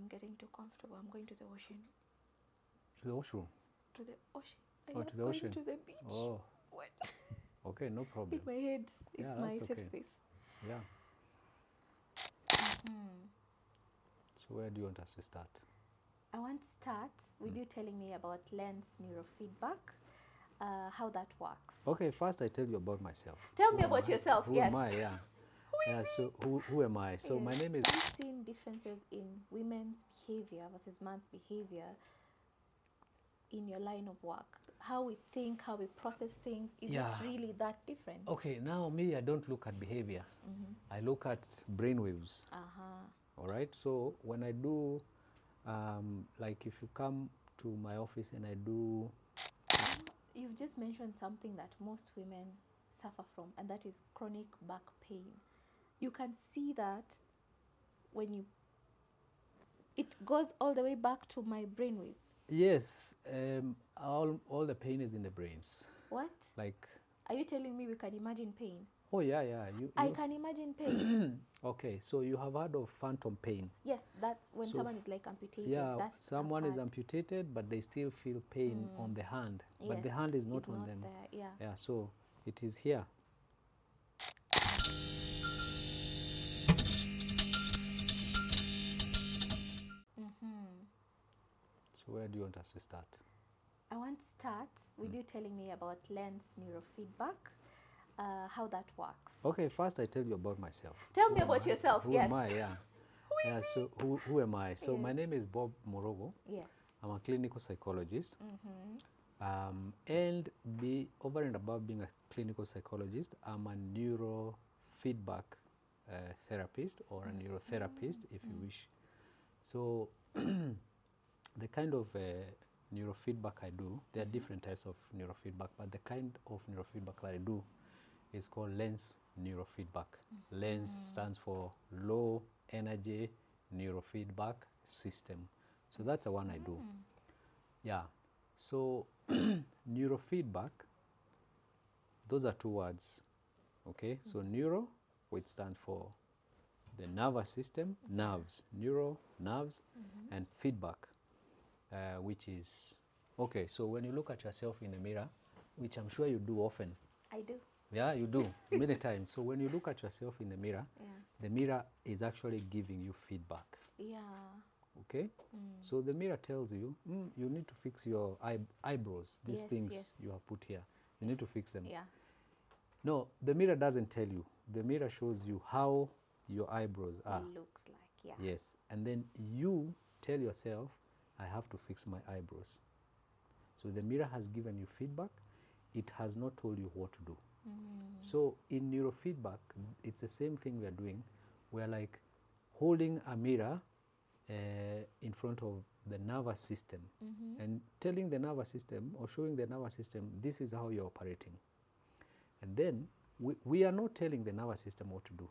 I'm getting too comfortable. I'm going to the ocean. To the washroom? To the ocean. I Oh, love to the going ocean. to the beach. Oh, What? okay, no problem. In my head, it's Yeah, my that's safe okay. space. Yeah. So where do you want us to start? I want to start with you telling me about lens neurofeedback, how that works. Okay, first I tell you about myself. Tell me about yourself. Who Yes. am I? Yeah. Yeah. So who am I? So my Yes. name is. Have you seen differences in women's behavior versus man's behavior in your line of work? How we think, how we process things, is Yeah. it really that different? Okay, now me, I don't look at behavior. I look at brainwaves. All right. So when I do, like if you come to my office and I do. You've just mentioned something that most women suffer from, and that is chronic back pain. You can see that when you, it goes all the way back to my brainwaves. Yes, all the pain is in the brains. What? Like. Are you telling me we can imagine pain? Oh yeah, yeah. I can imagine pain. Okay, so you have heard of phantom pain? Yes, that when So someone is like amputated. Yeah, That's someone is amputated, but they still feel pain on the hand. But the Yes, hand is not it's on not them. there, yeah. Yeah, so it is here. So where do you want us to start? I want to start with you telling me about lens neurofeedback, how that works. Okay, first I tell you about myself. Tell me about yourself. Who Yes. am I? Yeah. Yeah. So who am I? So Yes. my name is Bob Morogo. Yes. I'm a clinical psychologist. And over and above being a clinical psychologist, I'm a neurofeedback therapist or a neurotherapist, if you wish. So the kind of neurofeedback I do, there are different types of neurofeedback, but the kind of neurofeedback that I do is called lens neurofeedback. Lens stands for low energy neurofeedback system. So that's the one I do. Yeah. So neurofeedback, those are two words. Okay. So neuro, which stands for the nervous system, nerves, neuro, nerves, and feedback, which is, okay, so when you look at yourself in the mirror, which I'm sure you do often. I do. Yeah, you do, many times. So when you look at yourself in the mirror, the mirror is actually giving you feedback. Yeah. Okay? So the mirror tells you, you need to fix your eyebrows, these things you have put here. You need to fix them. Yeah. No, the mirror doesn't tell you. The mirror shows you how your eyebrows are. Looks like, yeah. Yes. And then you tell yourself, I have to fix my eyebrows. So the mirror has given you feedback. It has not told you what to do. So in neurofeedback, it's the same thing we are doing. We are like holding a mirror in front of the nervous system and telling the nervous system or showing the nervous system, this is how you're operating. And then we are not telling the nervous system what to do.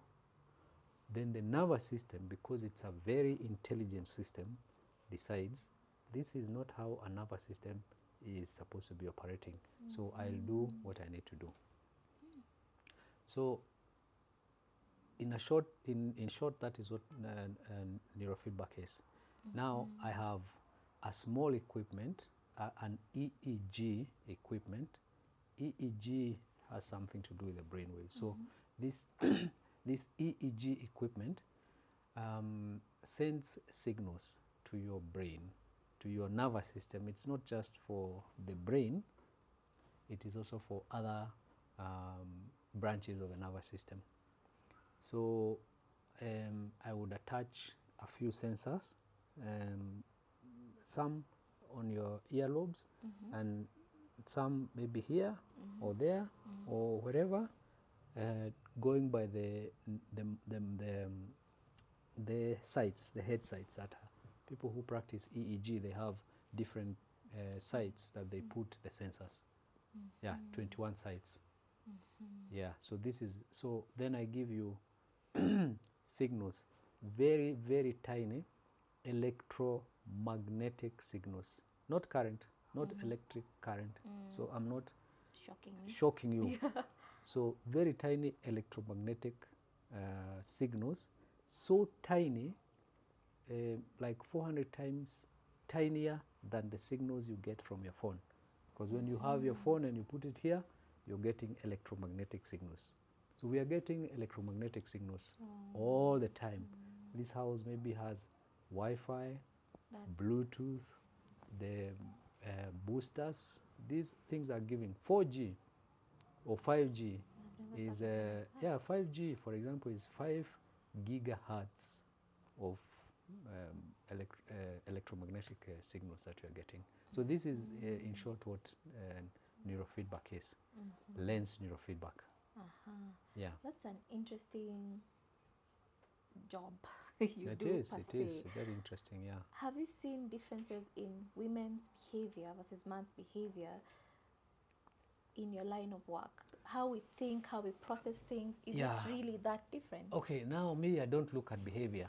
Then the nervous system, because it's a very intelligent system, decides this is not how a nervous system is supposed to be operating. So I'll do what I need to do. So in short, that is what neurofeedback is. Now I have a small equipment, an EEG equipment. EEG has something to do with the brainwave. So this this EEG equipment sends signals to your brain, to your nervous system. It's not just for the brain, it is also for other branches of the nervous system. So I would attach a few sensors, some on your earlobes and some maybe here or there or wherever, going by the sites, the head sites that people who practice EEG, they have different sites that they put the sensors. Yeah, 21 sites. Yeah, so this is, so then I give you signals, very, very tiny electromagnetic signals, not current, not electric current. So I'm not shocking you. So very tiny electromagnetic signals, so tiny like 400 times tinier than the signals you get from your phone. Because when you have your phone and you put it here, you're getting electromagnetic signals. So we are getting electromagnetic signals all the time. This house maybe has Wi-Fi, Bluetooth, the boosters. These things are giving 4G or 5G. Is 5G, for example, is 5 gigahertz of electromagnetic signals that you are getting. So this is, in short, what neurofeedback is. Lens neurofeedback. Yeah. That's an interesting job you It do. is very interesting, yeah. Have you seen differences in women's behavior versus man's behavior in your line of work? How we think, how we process things, is it really that different? Okay, now me, I don't look at behavior.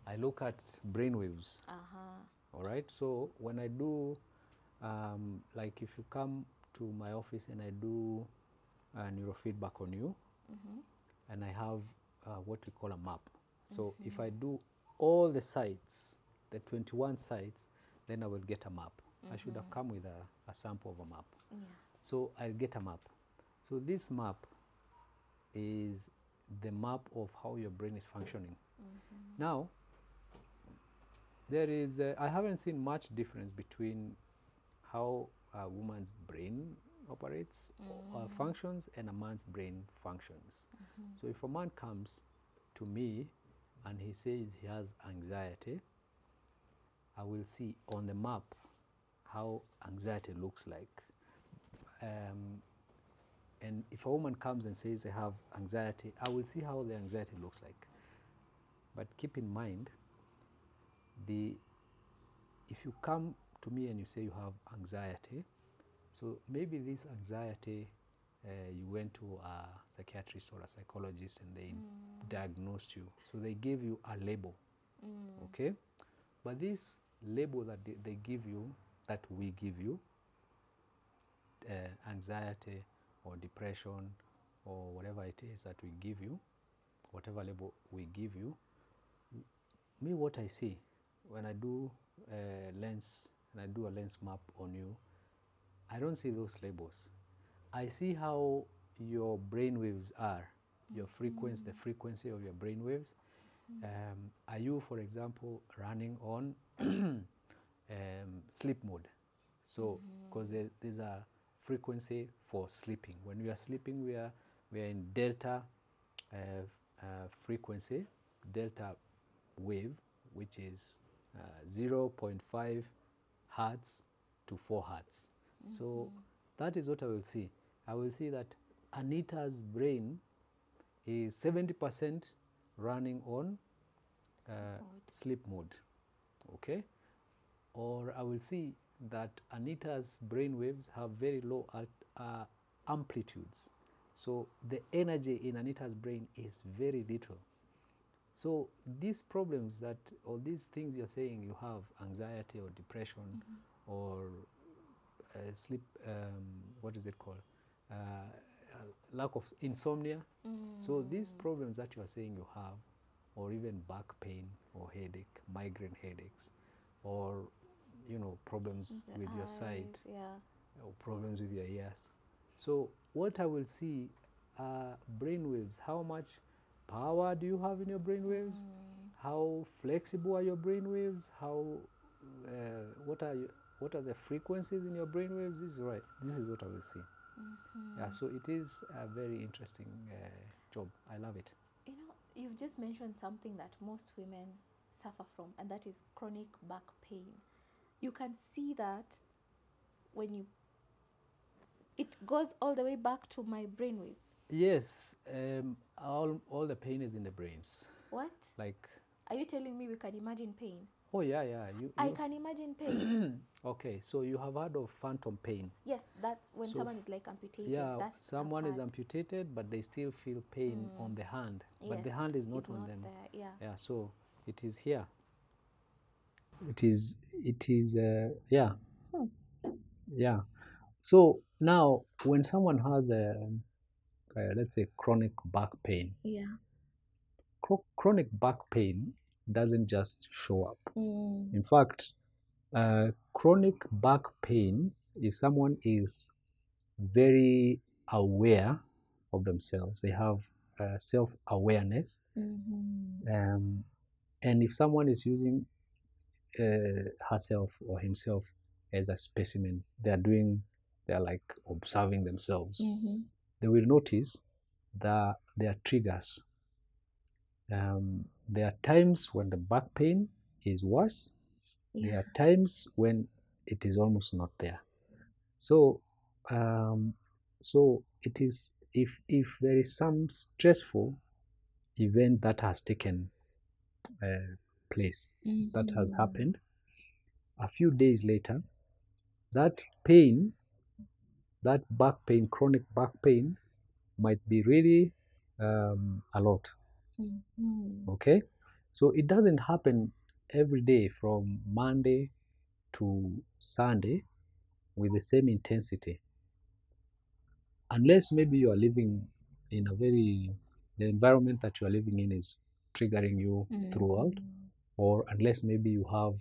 I look at brainwaves. All right, so when I do, like if you come to my office and I do neurofeedback on you, and I have what we call a map. So if I do all the sites, the 21 sites, then I will get a map. I should have come with a sample of a map. So I'll get a map. So this map is the map of how your brain is functioning. Now, there is, I haven't seen much difference between how a woman's brain operates or functions and a man's brain functions. So if a man comes to me and he says he has anxiety, I will see on the map how anxiety looks like. And if a woman comes and says they have anxiety, I will see how the anxiety looks like. But keep in mind, if you come to me and you say you have anxiety, so maybe this anxiety, you went to a psychiatrist or a psychologist and they diagnosed you. So they give you a label, okay? But this label that they give you, that we give you, anxiety or depression or whatever it is that we give you, whatever label we give you, me, what I see when I do a lens map on you, I don't see those labels. I see how your brain waves are, your frequency, the frequency of your brain waves. Are you, for example, running on sleep mode? So, because there's a frequency for sleeping. When we are sleeping, we are in delta frequency, delta wave, which is 0.5 hertz to 4 hertz. So that is what I will see. I will see that Anita's brain is 70% running on sleep mode, okay? Or I will see that Anita's brain waves have very low amplitudes. So the energy in Anita's brain is very little. So these problems that, or these things you're saying you have, anxiety or depression or sleep, what is it called? Lack of insomnia. So these problems that you are saying you have, or even back pain or headache, migraine headaches, or problems with your sight, or problems with your ears. So what I will see are brain waves. How much power do you have in your brain waves? How flexible are your brain waves? How what are the frequencies in your brain waves? This is right. This is what I will see. Yeah, so it is a very interesting job. I love it. You've just mentioned something that most women suffer from, and that is chronic back pain. You can see that when it goes all the way back to my brainwaves. Yes, all the pain is in the brains. What? Like, are you telling me we can imagine pain? Oh yeah. I can imagine pain. Okay, so you have heard of phantom pain? Yes, that when someone is like amputated. Yeah, someone is amputated, but they still feel pain on the hand, but the hand is not on them. There, yeah. So it is here. It is. Yeah. Yeah. So now, when someone has let's say chronic back pain. Yeah. Chronic back pain doesn't just show up. In fact, chronic back pain, if someone is very aware of themselves, they have self-awareness, and if someone is using herself or himself as a specimen, they are like observing themselves, they will notice that there are triggers. There are times when the back pain is worse. There are times when it is almost not there. So so it is, if there is some stressful event that has taken place, that has happened, a few days later, that pain, that back pain, chronic back pain, might be really a lot. Okay, so it doesn't happen every day from Monday to Sunday with the same intensity, unless maybe you are living in the environment that you are living in is triggering you throughout, or unless maybe you have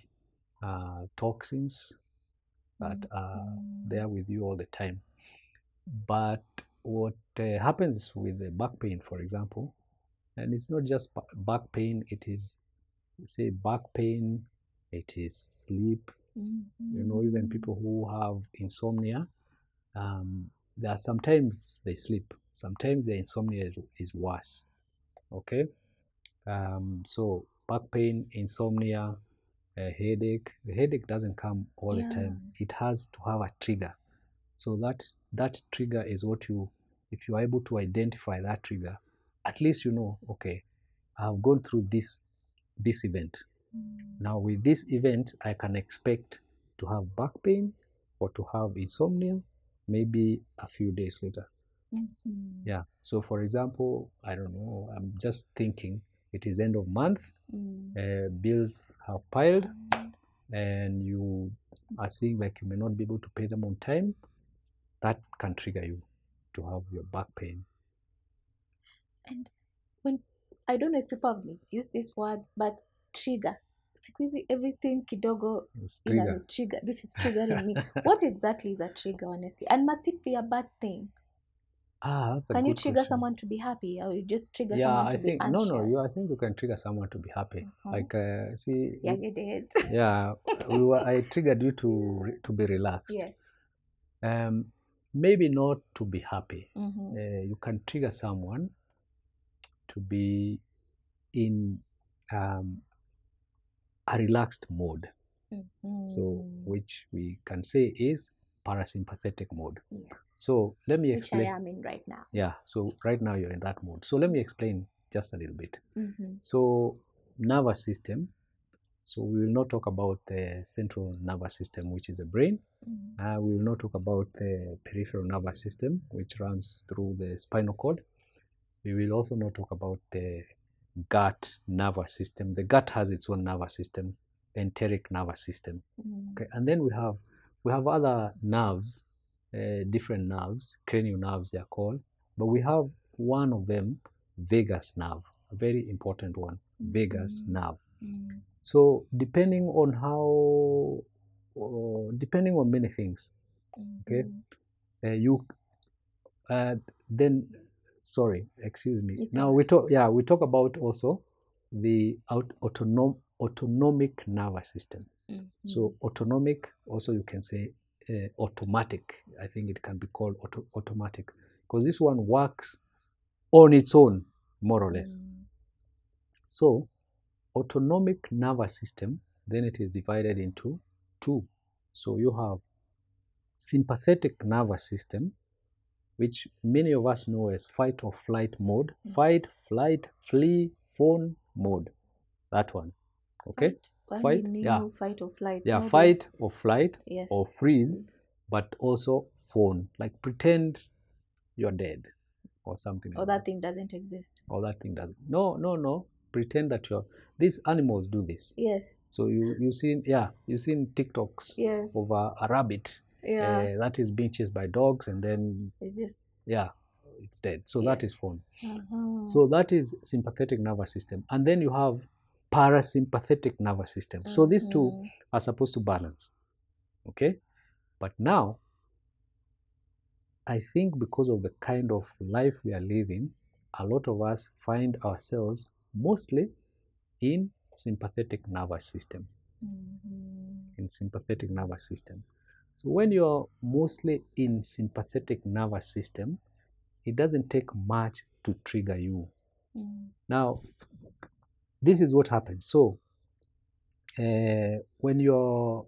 toxins that are there with you all the time. But what happens with the back pain, for example, and it's not just back pain, it is, say, back pain, it is sleep. Even people who have insomnia, there are sometimes they sleep, sometimes the insomnia is worse. Okay, so back pain, insomnia, headache. The headache doesn't come all the time. It has to have a trigger. So that trigger is what if you are able to identify that trigger, at least okay, I have gone through this event. Now with this event, I can expect to have back pain or to have insomnia maybe a few days later. Yeah. So for example, I don't know, I'm just thinking, it is end of month, bills have piled, and you are seeing like you may not be able to pay them on time. That can trigger you to have your back pain. And when, I don't know if people have misused these words, but trigger. Squeezy, everything kidogo trigger. This is triggering me. What exactly is a trigger, honestly? And must it be a bad thing? That's a can good you trigger question. someone to be happy, or you just trigger someone to be anxious? I think you can trigger someone to be happy. Like see. Yeah, you did. Yeah, I triggered you to be relaxed. Yes. Maybe not to be happy. You can trigger someone to be in a relaxed mode. So which we can say is parasympathetic mode. Yes. So let me explain. Which I am in right now. Yeah. So right now you're in that mode. So let me explain just a little bit. So nervous system. So we will not talk about the central nervous system, which is the brain. We will not talk about the peripheral nervous system, which runs through the spinal cord. We will also not talk about the gut nervous system. The gut has its own nervous system, enteric nervous system. Okay, and then we have other nerves, different nerves, cranial nerves they are called. But we have one of them, vagus nerve, a very important one, vagus nerve. So depending on many things, okay, excuse me. It's now we talk about also the autonomic nervous system. So autonomic, also you can say automatic. I think it can be called automatic, because this one works on its own, more or less. So autonomic nervous system, then it is divided into two. So you have sympathetic nervous system, which many of us know as fight or flight mode. Yes. Fight, flight, flee, fawn mode. That one. Okay? Fight or flight. Yeah, fight or flight, yes, or freeze, but also fawn. Like pretend you're dead or something. Or that thing doesn't exist. Or that thing doesn't. No. Pretend that you're. These animals do this. Yes. So you've seen TikToks, yes, of a rabbit, that is being chased by dogs, and then it's dead. So that is fawn. So that is sympathetic nervous system. And then you have parasympathetic nervous system. So these two are supposed to balance. Okay? But now, I think because of the kind of life we are living, a lot of us find ourselves mostly in sympathetic nervous system. In sympathetic nervous system. So when you're mostly in sympathetic nervous system, it doesn't take much to trigger you. Now, this is what happens. So when you're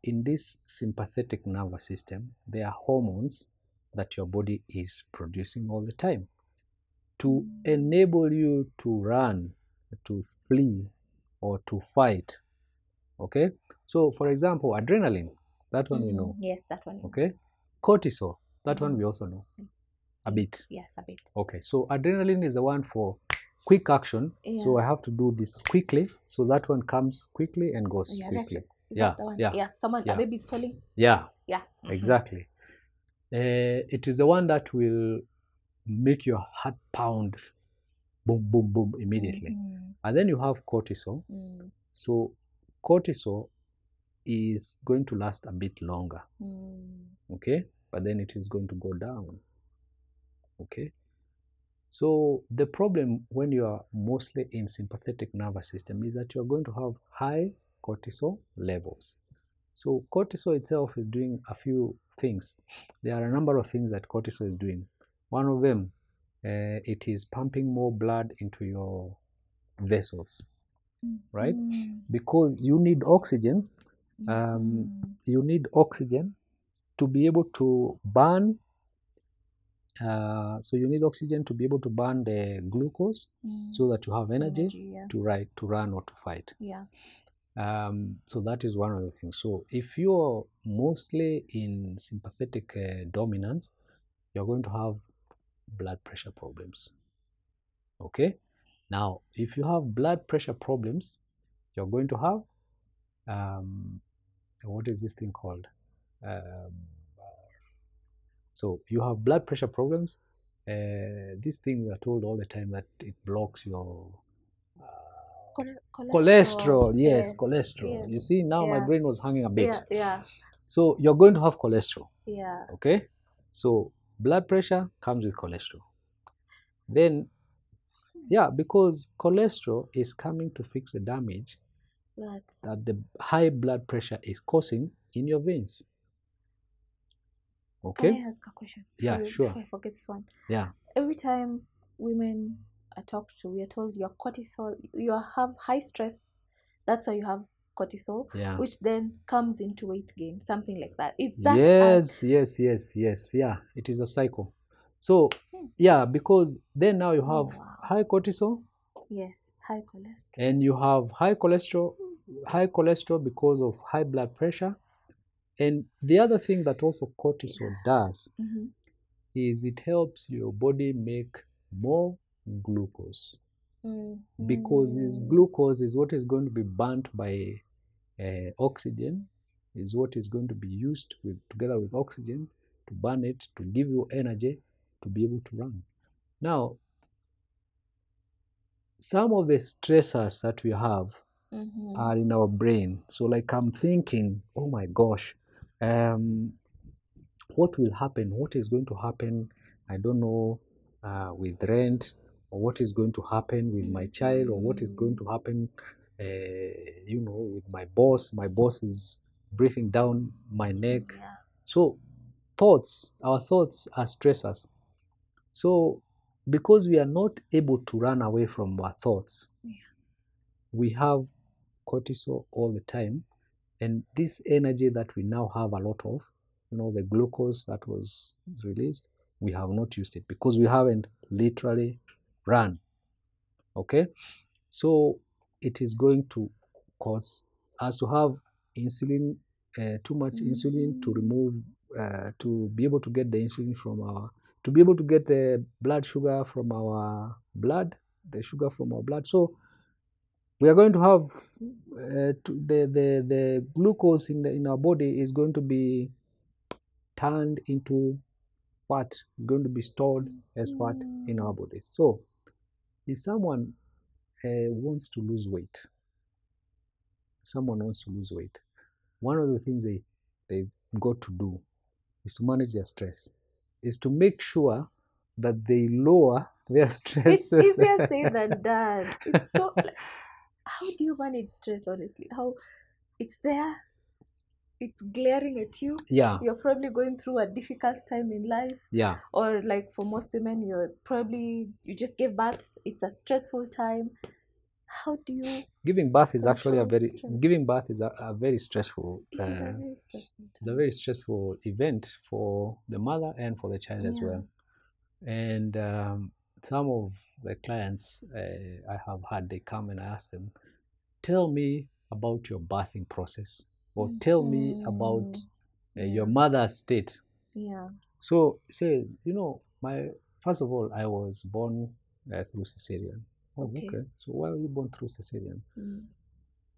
in this sympathetic nervous system, there are hormones that your body is producing all the time to enable you to run, to flee, or to fight. Okay? So, for example, adrenaline, that one we know. Yes, that one. Okay? Cortisol, that one we also know. A bit. Yes, a bit. Okay, so adrenaline is the one for quick action. So I have to do this quickly. So that one comes quickly and goes quickly. Reflex. Is that the one? Yeah. A baby is falling. Yeah. Exactly. It is the one that will make your heart pound, boom, boom, boom, immediately. And then you have cortisol. So cortisol is going to last a bit longer. Okay, but then it is going to go down. Okay. So the problem when you are mostly in sympathetic nervous system is that you are going to have high cortisol levels. So cortisol itself is doing a few things. There are a number of things that cortisol is doing. One of them, it is pumping more blood into your vessels, right? Because you need oxygen. You need oxygen to be able to burn. So you need oxygen to be able to burn the glucose so that you have energy to run or to fight. So that is one of the things. So if you're mostly in sympathetic dominance, you're going to have blood pressure problems. Okay? Now, if you have blood pressure problems, you're going to have, what is this thing called? So you have blood pressure problems. This thing we are told all the time that it blocks your cholesterol. Yes, cholesterol. Yes. You see, now my brain was hanging a bit. So you're going to have cholesterol. Okay? So blood pressure comes with cholesterol. Then, because cholesterol is coming to fix the damage that the high blood pressure is causing in your veins. Okay. Can I ask a question? Sure. Before I forget this one. Yeah. Every time women are talked to, we are told your cortisol, you have high stress. That's why you have cortisol, which then comes into weight gain, something like that. Is that yes. Yeah, it is a cycle. So because then now you have high cortisol. Yes, high cholesterol. And you have high cholesterol because of high blood pressure. And the other thing that also cortisol does is it helps your body make more glucose. Because this glucose is what is going to be burnt by oxygen, is what is going to be used together with oxygen to burn it, to give you energy to be able to run. Now, some of the stressors that we have are in our brain. So like I'm thinking, oh my gosh, what will happen? What is going to happen? I don't know, with rent, or what is going to happen with my child, or what is going to happen, with my boss. My boss is breathing down my neck. So our thoughts are stressors. So because we are not able to run away from our thoughts, we have cortisol all the time. And this energy that we now have a lot of, the glucose that was released, we have not used it because we haven't literally run. Okay? So it is going to cause us to have insulin, too much insulin to remove, to be able to get the insulin to be able to get the blood sugar from our blood, the sugar from our blood. So we are going to have the glucose in our body is going to be turned into fat, is going to be stored as fat in our bodies. So if someone wants to lose weight, someone wants to lose weight, one of the things they've got to do is to manage their stress, is to make sure that they lower their stress. It's easier said than done. It's so like, how do you manage stress, honestly? How it's there, it's glaring at you. Yeah. You're probably going through a difficult time in life. Yeah. Or like for most women, you just gave birth. It's a stressful time. How do you giving birth is actually a very stress? Giving birth is a very stressful It is a very stressful time. It's a very stressful event for the mother and for the child as well. And some of the clients I have had, they come and I ask them, tell me about your birthing process, or tell me about your mother's state. Yeah. So say, first of all, I was born through cesarean. Oh, okay. So why were you born through cesarean?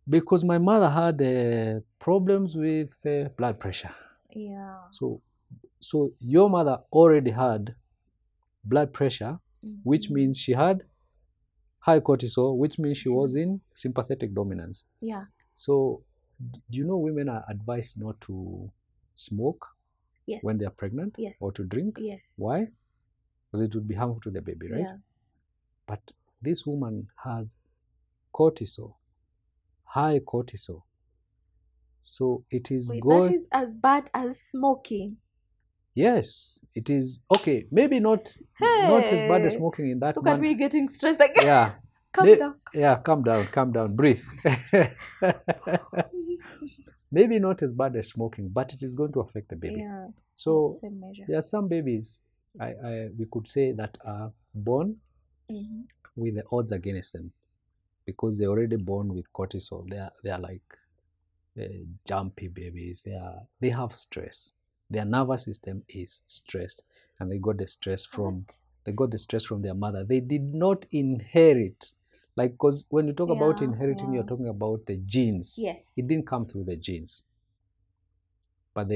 Because my mother had problems with blood pressure. Yeah. So your mother already had blood pressure, which means she had high cortisol, which means she was in sympathetic dominance. Yeah. So do you know women are advised not to smoke when they are pregnant or to drink? Yes. Why? Because it would be harmful to the baby, right? Yeah. But this woman has cortisol, high cortisol. So it is that is as bad as smoking. Yes, it is. Okay, maybe not as bad as smoking in that. Look at me getting stressed again. Yeah. Calm down. Yeah, calm down, breathe. Maybe not as bad as smoking, but it is going to affect the baby. Yeah. So same measure. there are some babies we could say that are born with the odds against them, because they're already born with cortisol. They are like jumpy babies. They have stress. Their nervous system is stressed, and they got the stress from their mother. They did not inherit, like, because when you talk about inheriting, you're talking about the genes. Yes. It didn't come through the genes, but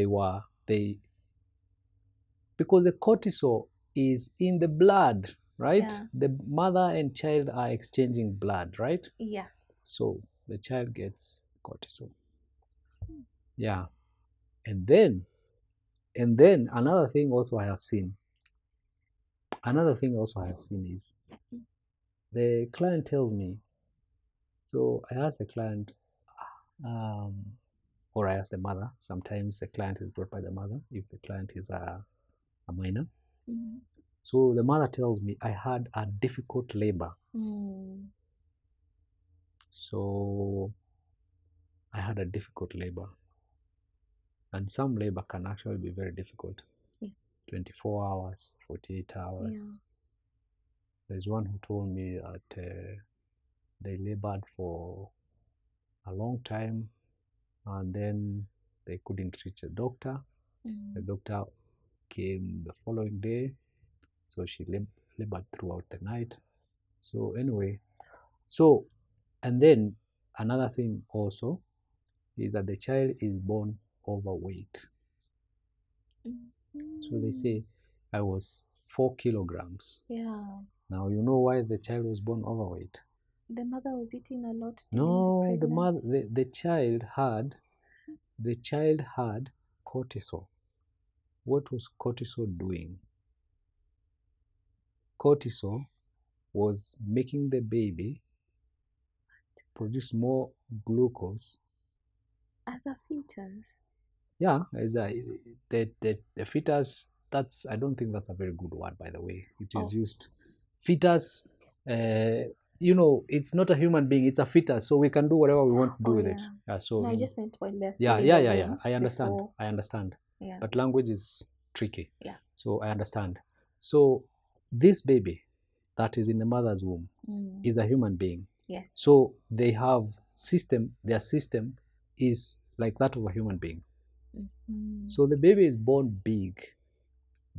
because the cortisol is in the blood, right? Yeah. The mother and child are exchanging blood, right? Yeah. So the child gets cortisol. Yeah. And then another thing also I have seen is the client tells me, so I ask the client, or I ask the mother. Sometimes the client is brought by the mother if the client is a minor. So the mother tells me, I had a difficult labor. So I had a difficult labor. And some labor can actually be very difficult. Yes. 24 hours, 48 hours. Yeah. There's one who told me that they labored for a long time, and then they couldn't reach a doctor. The doctor came the following day, so she labored throughout the night. So anyway, and then another thing also is that the child is born overweight. So they say I was 4 kilograms. Yeah. Now you know why the child was born overweight. The mother was eating a lot. No, the child had cortisol. What was cortisol doing? Cortisol was making the baby produce more glucose. As a fetus? Yeah, the fetus, I don't think that's a very good word, by the way. It is used. Fetus, it's not a human being, it's a fetus, so we can do whatever we want to do with it. So I just meant while they're still I understand. Before. I understand. Yeah. But language is tricky. Yeah. So I understand. So this baby that is in the mother's womb is a human being. Yes. So they have their system is like that of a human being. So the baby is born big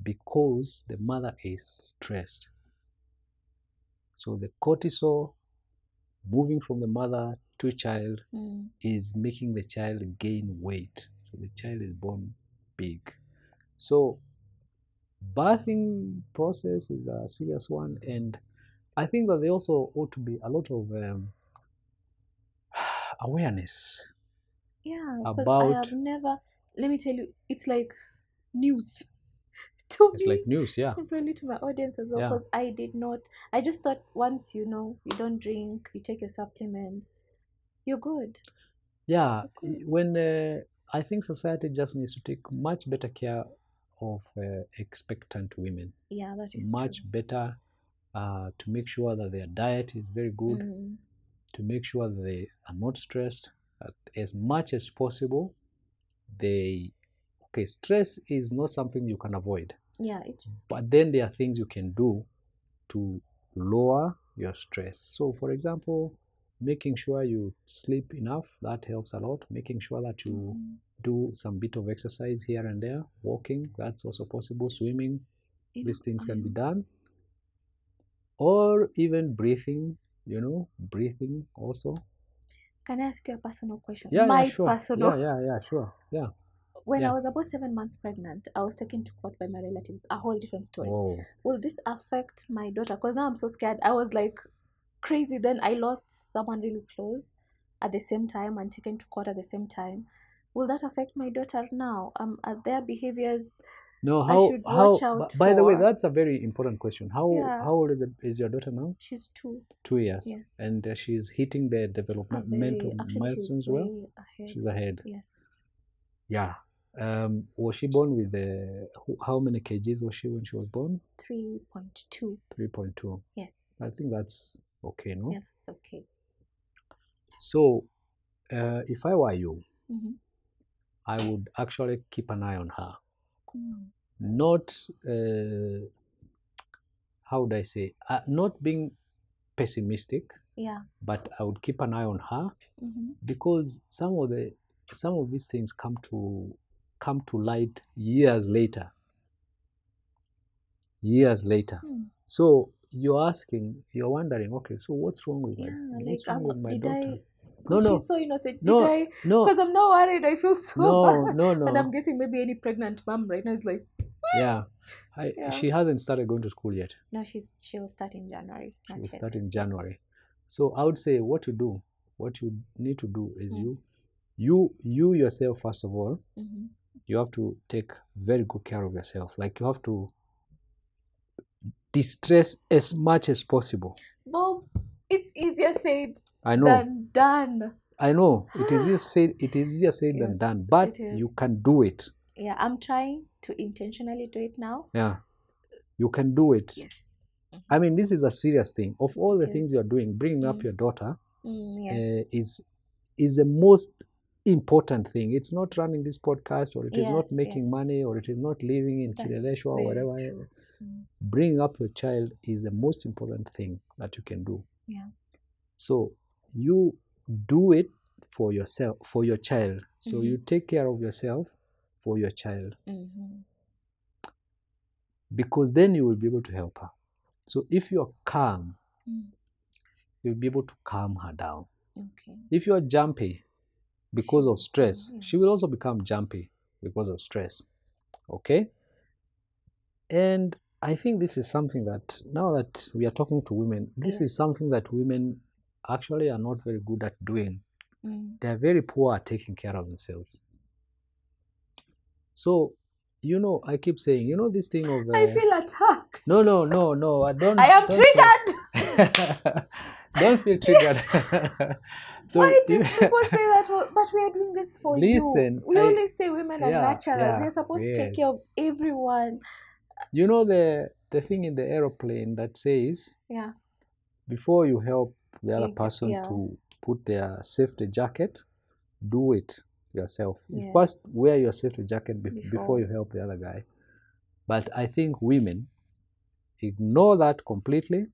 because the mother is stressed. So the cortisol moving from the mother to a child is making the child gain weight. So the child is born big. So birthing process is a serious one, and I think that there also ought to be a lot of awareness Yeah, because I about. have never. Let me tell you, it's like news to It's me, like news, yeah. probably to my audience as well. Yeah. Because I did not. I just thought once you don't drink, you take your supplements, you're good. Yeah, You're good. when I think society just needs to take much better care of expectant women, Yeah, that is much true. better to make sure that their diet is very good, Mm. to make sure that they are not stressed as much as possible. Stress is not something you can avoid, Yeah, it just but gets. then there are things you can do to lower your stress. So, for example, making sure you sleep enough, that helps a lot. Making sure that you do some bit of exercise here and there, walking, that's also possible, swimming, these things can be done. Or even breathing, breathing also. Can I ask you a personal question? Yeah, My sure. personal. Yeah, sure. Yeah. When Yeah. I was about 7 months pregnant, I was taken to court by my relatives. A whole different story. Oh. Will this affect my daughter? Because now I'm so scared. I was like crazy. Then I lost someone really close at the same time and taken to court at the same time. Will that affect my daughter now? Are there behaviors No, I should watch out by the way, for? that's a very important question. Yeah. How old is your daughter now? She's 2. 2 years. Yes. And she's hitting the developmental milestones well? Way ahead. She's ahead. Yes. Yeah. Was she born with how many kgs was she when she was born? 3.2. 3.2. Yes. I think that's okay, no? Yeah, that's okay. So, if I were you, Mm-hmm. I would actually keep an eye on her. Mm. Not, how would I say, not being pessimistic. Yeah. But I would keep an eye on her, because some of these things come to light years later. So you're wondering, okay, so what's wrong with my daughter? Because she's so innocent. No, Did I? Because I'm now worried. I feel so bad. No. And I'm guessing maybe any pregnant mom right now is like, yeah. She hasn't started going to school yet. No, she'll start in January. She will start in January. So I would say what you need to do is you yourself, first of all, you have to take very good care of yourself. Like, you have to distress as much as possible. Bob, it's easier said than done. I know. It is easier said than done, but you can do it. Yeah, I'm trying to intentionally do it now. Yeah, you can do it. Yes. I mean, this is a serious thing. Of all the things you're doing, bringing up your daughter is the most important thing. It's not running this podcast, or it is not making money, or it is not living in Kileleshwa or whatever. Bringing up your child is the most important thing that you can do. Yeah. So you do it for yourself, for your child. So you take care of yourself for your child. Because then you will be able to help her. So if you're calm, you'll be able to calm her down. Okay. If you're jumpy because of stress, she will also become jumpy because of stress. Okay? And I think this is something that, now that we are talking to women, this is something that women actually are not very good at doing. They are very poor at taking care of themselves. So, I keep saying, this thing of... I feel attacked. No, I don't... I am triggered. Don't feel triggered. So why do people say that? But we are doing this for you. We only say women are naturals. We're supposed to take care of everyone. You know the thing in the aeroplane that says, before you help the other person to put their safety jacket, do it yourself. You first wear your safety jacket before you help the other guy. But I think women ignore that completely.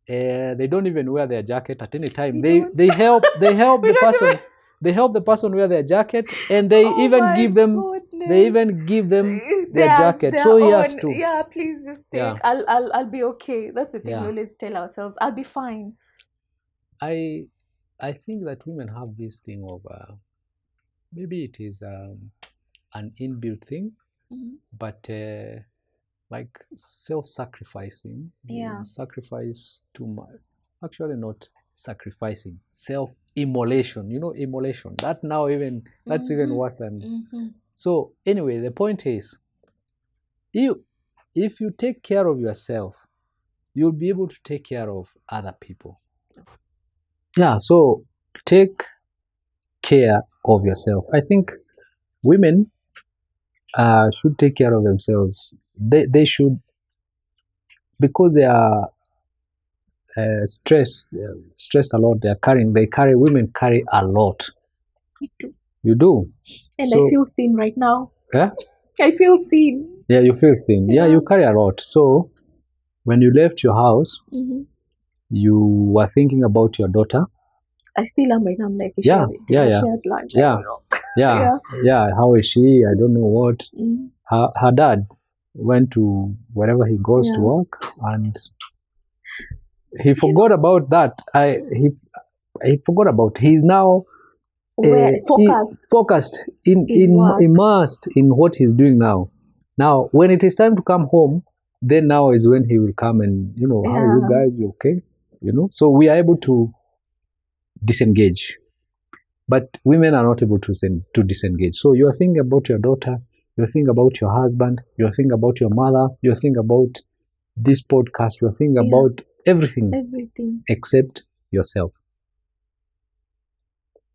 They don't even wear their jacket at any time. They help the person. They help the person wear their jacket, and they even give them their jacket. So he has to. Yeah, please just take. I'll be okay. That's the thing we always tell ourselves. I'll be fine. I think that women have this thing of maybe it is an inbuilt thing, but like self-sacrificing. Sacrifice too much. Actually, not sacrificing. Self-immolation. Immolation. That's even worse than. So anyway, the point is, if you take care of yourself, you'll be able to take care of other people. Yeah. So take care of yourself. I think women should take care of themselves. They should, because they are stressed a lot. Women carry a lot. You do. And so, I feel seen right now. Yeah? I feel seen. Yeah, you feel seen. Yeah, you carry a lot. So when you left your house, you were thinking about your daughter. I still am right now. I'm like, she had lunch. Yeah. Yeah. How is she? I don't know what. Her dad went to wherever he goes to work, and he forgot about that. He forgot about. He's now focused immersed in what he's doing now. Now, when it is time to come home, then now is when he will come and how are you guys? You okay? So we are able to disengage, but women are not able to disengage. So you are thinking about your daughter, you are thinking about your husband, you are thinking about your mother, you are thinking about this podcast, you are thinking about everything except yourself.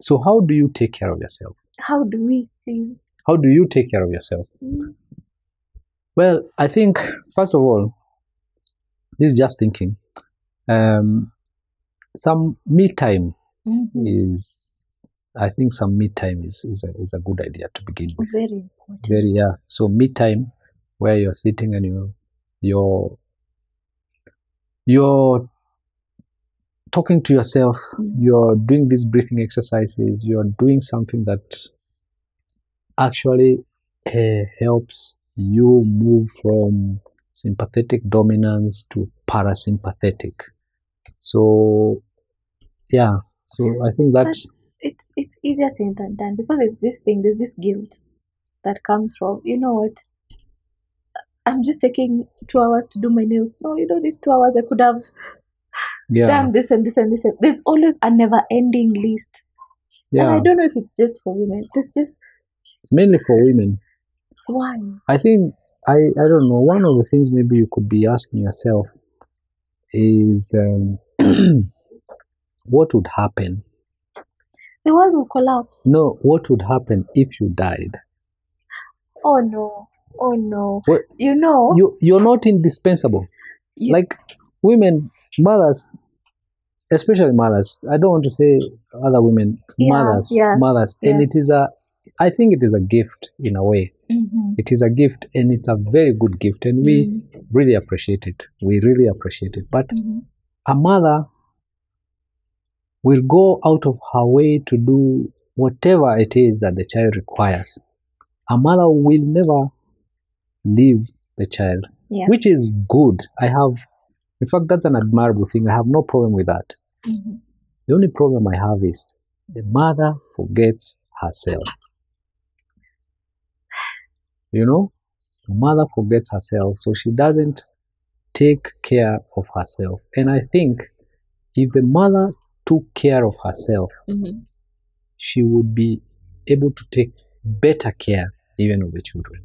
So how do you take care of yourself? How do we, please? How do you take care of yourself? Well, I think, first of all, this is just thinking. Some me time is a good idea to begin with. Very important. So me time, where you're sitting and you're talking to yourself, you're doing these breathing exercises, you're doing something that actually helps you move from sympathetic dominance to parasympathetic. So I think that's it's easier said than done, because there's this guilt that comes from, I'm just taking 2 hours to do my nails. No, these 2 hours I could have done this and this and this. There's always a never-ending list. And I don't know if it's just for women. It's mainly for women. Why? I think, I don't know, one of the things maybe you could be asking yourself is what would happen? The world will collapse. No, what would happen if you died? Oh no. Well, you're not indispensable. Like women, mothers, especially mothers. I don't want to say other women, mothers. And I think it is a gift in a way. It is a gift, and it's a very good gift, and we really appreciate it. But a mother will go out of her way to do whatever it is that the child requires. A mother will never leave the child, which is good. In fact, that's an admirable thing. I have no problem with that. The only problem I have is the mother forgets herself. The mother forgets herself, so she doesn't take care of herself. And I think if the mother took care of herself, she would be able to take better care even of the children.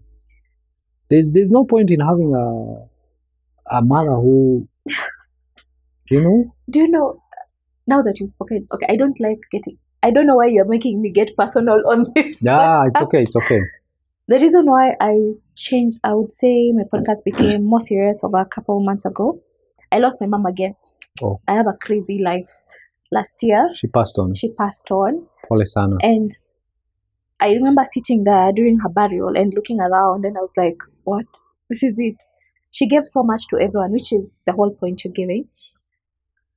There's no point in having a mother who, Do you know, now that you've spoken, okay, I don't know why you're making me get personal on this. Yeah, it's okay. The reason why I changed, I would say my podcast became more serious over a couple of months ago. I lost my mom again. Oh. I have a crazy life. Last year, she passed on. Pole sana. And I remember sitting there during her burial and looking around, and I was like, what? This is it. She gave so much to everyone, which is the whole point you're giving.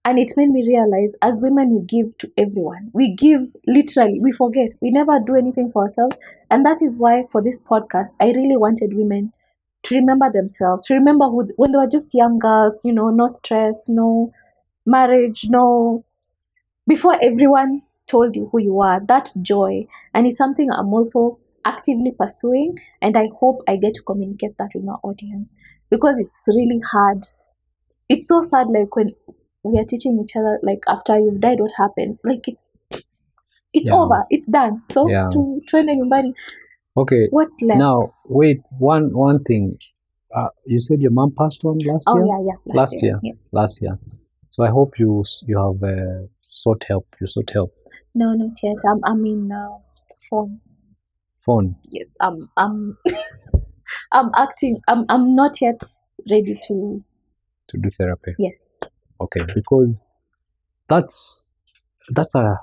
And it made me realize, as women, we give to everyone. We give literally. We forget. We never do anything for ourselves. And that is why for this podcast, I really wanted women to remember themselves, to remember when they were just young girls, no stress, no marriage, no... Before everyone told you who you are, that joy. And it's something I'm also actively pursuing. And I hope I get to communicate that with my audience. because it's really hard. It's so sad, like when we are teaching each other, like after you've died, what happens? Like it's Yeah. over, it's done. So Yeah. to twende nyumbani, Okay. what's left? Now, wait, one thing. You said your mom passed on last year? Yeah, last year. Yes. Last year. So I hope you have sought help. You sought help. No, not yet. I'm in phone. Yes, I'm acting. I'm not yet ready to do therapy. Yes. Okay, because that's a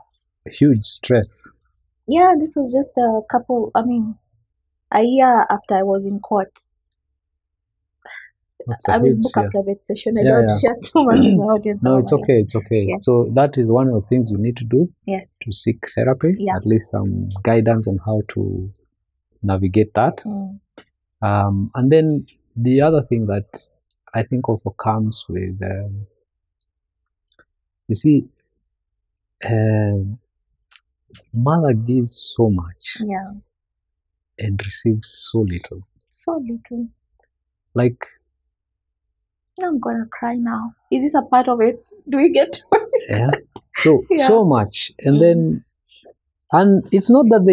huge stress. Yeah, this was just a year after I was in court. I will book a private session. I don't share too much with the audience. No, it's okay. It's okay. Yes. So that is one of the things you need to do. Yes. To seek therapy. Yeah. At least some guidance on how to navigate that. And then the other thing that I think also comes with, you see, mother gives so much. Yeah. And receives so little. So little. Like, I'm gonna cry now. Is this a part of it? Do we get to it? Yeah. So so much. And then, and it's not that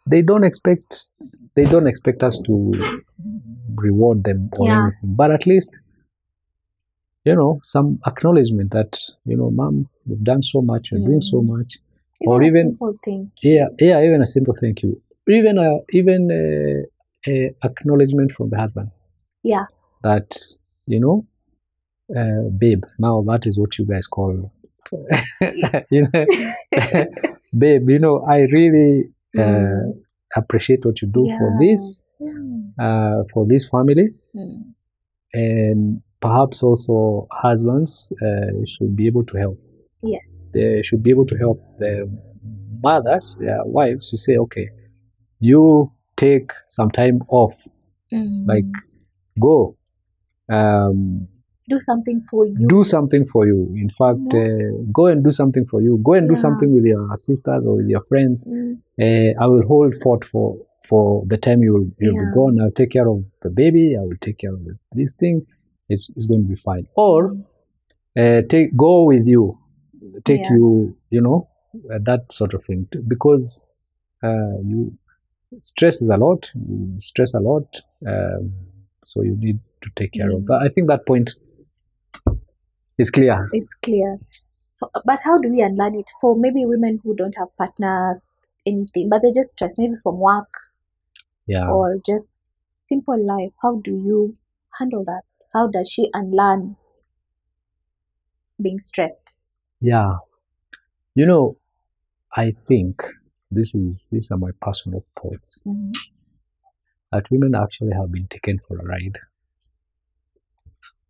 they don't expect us to reward them or anything, but at least, some acknowledgement that, mom, you've done so much, you're doing so much. Or even a simple thank you. Yeah, even a simple thank you. Even a acknowledgement from the husband. Yeah. That, babe, now that is what you guys call, babe, I really appreciate what you do for this family. And perhaps also husbands should be able to help. Yes. They should be able to help the mothers, their wives, to say, okay, you take some time off, like go do something for you. Do something for you. In fact, go and do something for you. Go and do something with your sisters or with your friends. I will hold fort for the time you'll be gone. I'll take care of the baby. I will take care of this thing. It's going to be fine. Or go with you. Take you, that sort of thing. Because you stresses a lot. You stress a lot. So you need to take care of that. I think that point is clear. It's clear. So, but how do we unlearn it for maybe women who don't have partners, anything, but they just stress maybe from work, or just simple life? How do you handle that? How does she unlearn being stressed? Yeah, I think these are my personal thoughts. That women actually have been taken for a ride.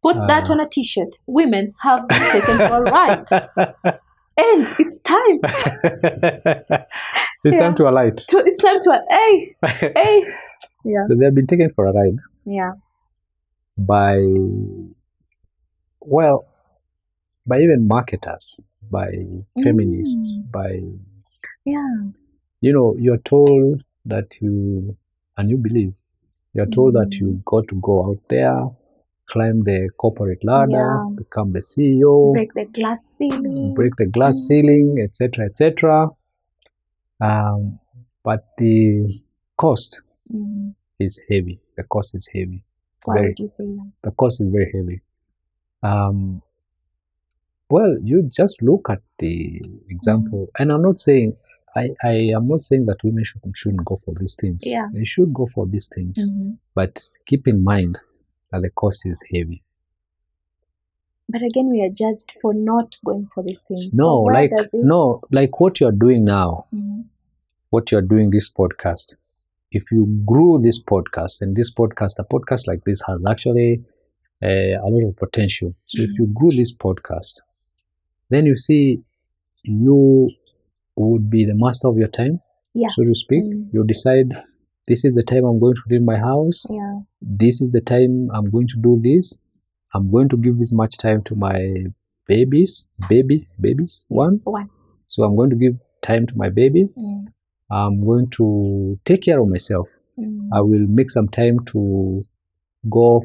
Put that on a t-shirt. Women have been taken for a ride. And it's time. It's time to alight. It's time to hey. Yeah. So they've been taken for a ride. Yeah. By even marketers, by feminists, by you're told that you believe. You're told that you got to go out there, climb the corporate ladder, become the CEO, break the glass ceiling, etc., etc. But the cost is heavy. The cost is heavy. Why would you say that? The cost is very heavy. Well, you just look at the example, and I'm not saying I am not saying that women shouldn't go for these things. Yeah. They should go for these things, but keep in mind that the cost is heavy. But again, we are judged for not going for these things. No, like what you're doing now, what you're doing this podcast. If you grew this podcast, and a podcast like this has actually a lot of potential. So if you grew this podcast, then you see you would be the master of your time, so to speak. You decide, this is the time I'm going to leave my house. Yeah. This is the time I'm going to do this. I'm going to give this much time to my babies. One. So I'm going to give time to my baby. I'm going to take care of myself. I will make some time to go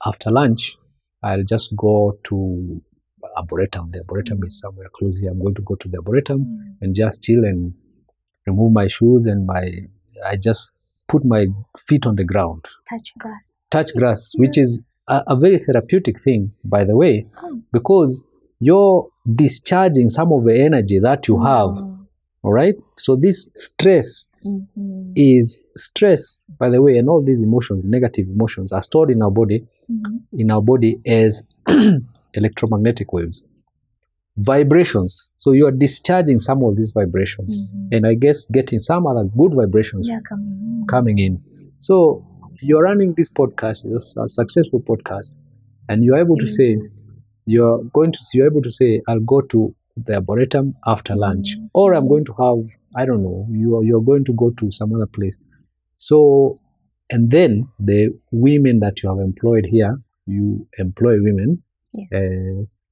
after lunch, I'll just go to Arboretum. The Arboretum is somewhere close here. I'm going to go to the Arboretum and just chill and remove my shoes and I just put my feet on the ground. Touch grass, which is a very therapeutic thing, by the way, because you're discharging some of the energy that you have. All right. So this stress is stress, by the way, and all these emotions, negative emotions, are stored in our body, as electromagnetic waves, vibrations. So you are discharging some of these vibrations, and I guess getting some other good vibrations coming in. So you're running this podcast, it's a successful podcast, and you're able to say, you're able to say, I'll go to the Arboretum after lunch, or I'm going to have, I don't know, you're going to go to some other place. So, and then the women that you have employed here, you employ women,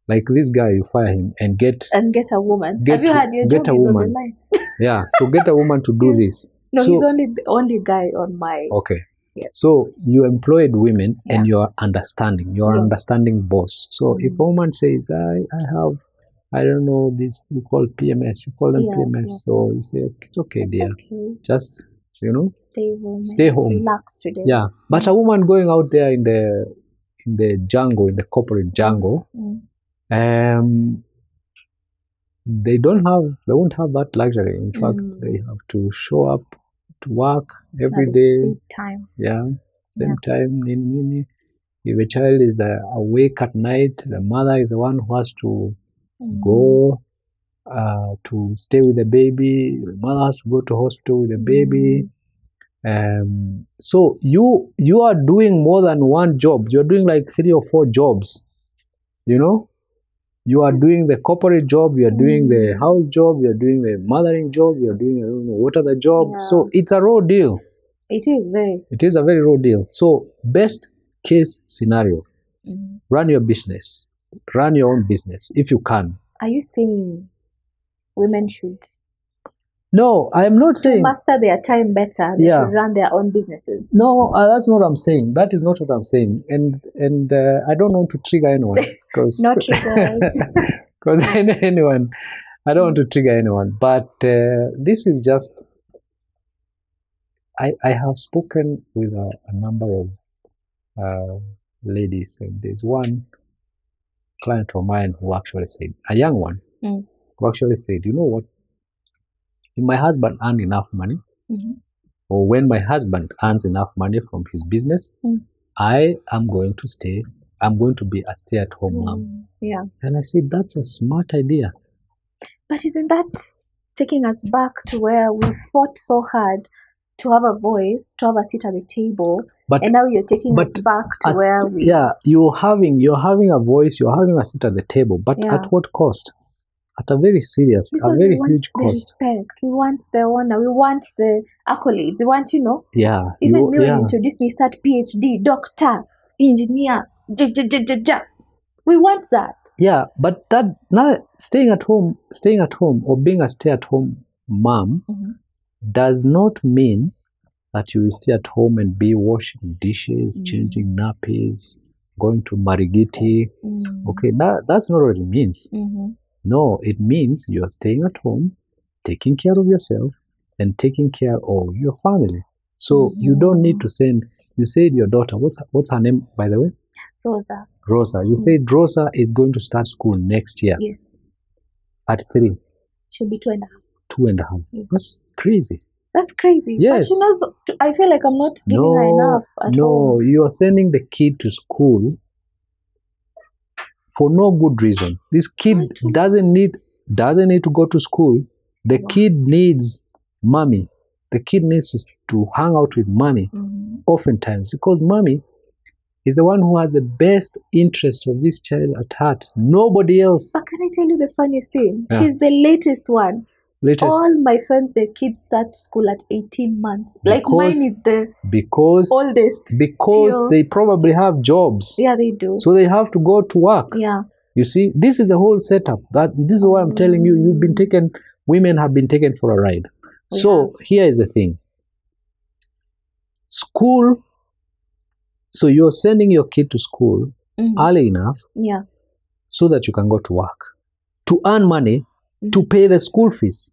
like this guy, you fire him and get a woman. Have you had your get job a woman? Yeah, so get a woman to do this. No, so, he's only the only guy on my. Okay. Yes. So you employed women and you're understanding. You're understanding boss. So if a woman says, I have, I don't know, this, you call PMS, you call them PMS. So you say, it's okay, dear. Okay. Just, stay home. Relax today. Yeah. But a woman going out there in the jungle, in the corporate jungle, they won't have that luxury. In fact, they have to show up to work every day. Same time. Yeah, same time. If a child is awake at night, the mother is the one who has to go to stay with the baby. The mother has to go to hospital with the baby. So you are doing more than one job. You're doing like 3 or 4 jobs. You are doing the corporate job, you are doing the house job, you are doing the mothering job, you are doing, I don't know what other job. Yeah. So it's a raw deal. It is a very raw deal. So best case scenario, run your business, run your own business if you can. Are you saying women should? No, I am not saying. To master their time better, they should run their own businesses. No, that's not what I'm saying. That is not what I'm saying. And I don't want to trigger anyone. Not trigger. Because anyone, I don't want to trigger anyone. But this is just, I have spoken with a number of ladies. And there's one client of mine who actually said, a young one, who actually said, you know what? If my husband earns enough money, or when my husband earns enough money from his business, I am going to stay. I'm going to be a stay-at-home mom. Yeah. And I said, that's a smart idea. But isn't that taking us back to where we fought so hard to have a voice, to have a seat at the table, and now you're taking us back to where we... Yeah, you're having a voice, you're having a seat at the table, but at what cost? At a very serious, because a very huge cost. We want the respect, we want the honor, we want the accolades, we want, Yeah. Even me, when you introduce me, start PhD, doctor, engineer, we want that. Yeah, but that now staying at home or being a stay-at-home mom does not mean that you will stay at home and be washing dishes, changing nappies, going to Marigiti. Okay, that's not what it means. No, it means you're staying at home, taking care of yourself, and taking care of your family. So you don't need to send. You said your daughter. What's her name, by the way? Rosa. You said Rosa is going to start school next year. Yes. At 3. She'll be 2.5. 2.5. Yes. That's crazy. That's crazy. Yes. But she knows. I feel like I'm not giving her enough at home. No, you are sending the kid to school for no good reason. This kid doesn't need to go to school. The kid needs mommy. The kid needs to hang out with mommy oftentimes, because mommy is the one who has the best interest of this child at heart. Nobody else. But can I tell you the funniest thing? Yeah. She's the latest one. All my friends, their kids start school at 18 months. Like mine is the oldest. Because they probably have jobs. Yeah, they do. So they have to go to work. Yeah. You see, this is a whole setup. This is why I'm telling you, women have been taken for a ride. So here is the thing. School So you're sending your kid to school early enough so that you can go to work, to earn money, to pay the school fees.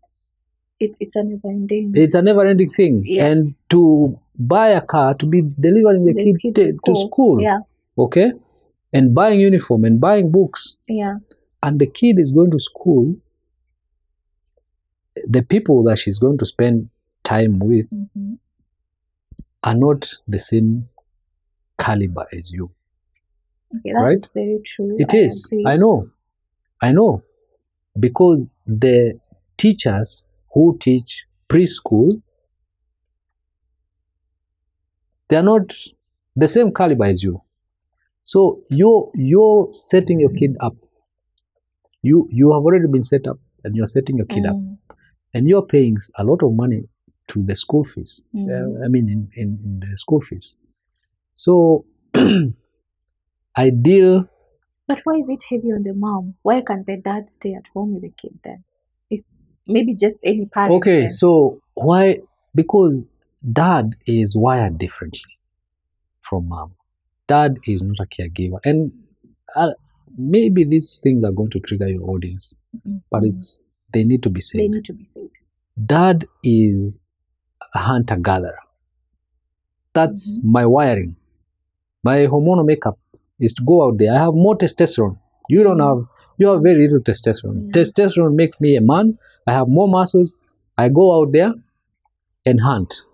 It's a never-ending. It's a never-ending thing. Yes. And to buy a car, to be delivering the kid to school. Yeah. Okay? And buying uniform and buying books. Yeah. And the kid is going to school. The people that she's going to spend time with are not the same caliber as you. Okay, that is very true. It is. Agree. I know. Because the teachers who teach preschool, they're not the same caliber as you. So you're setting your kid up. You have already been set up, and you're setting your kid up, and you're paying a lot of money to the school fees. In the school fees. So ideal. But why is it heavy on the mom? Why can't the dad stay at home with the kid then? If maybe just any parent. Okay, then. So why? Because dad is wired differently from mom. Dad is not a caregiver, and maybe these things are going to trigger your audience, but they need to be said. They need to be said. Dad is a hunter-gatherer. That's my wiring. My hormonal makeup is to go out there. I have more testosterone. You don't have. You have very little testosterone. Testosterone makes me a man. I have more muscles. I go out there and hunt.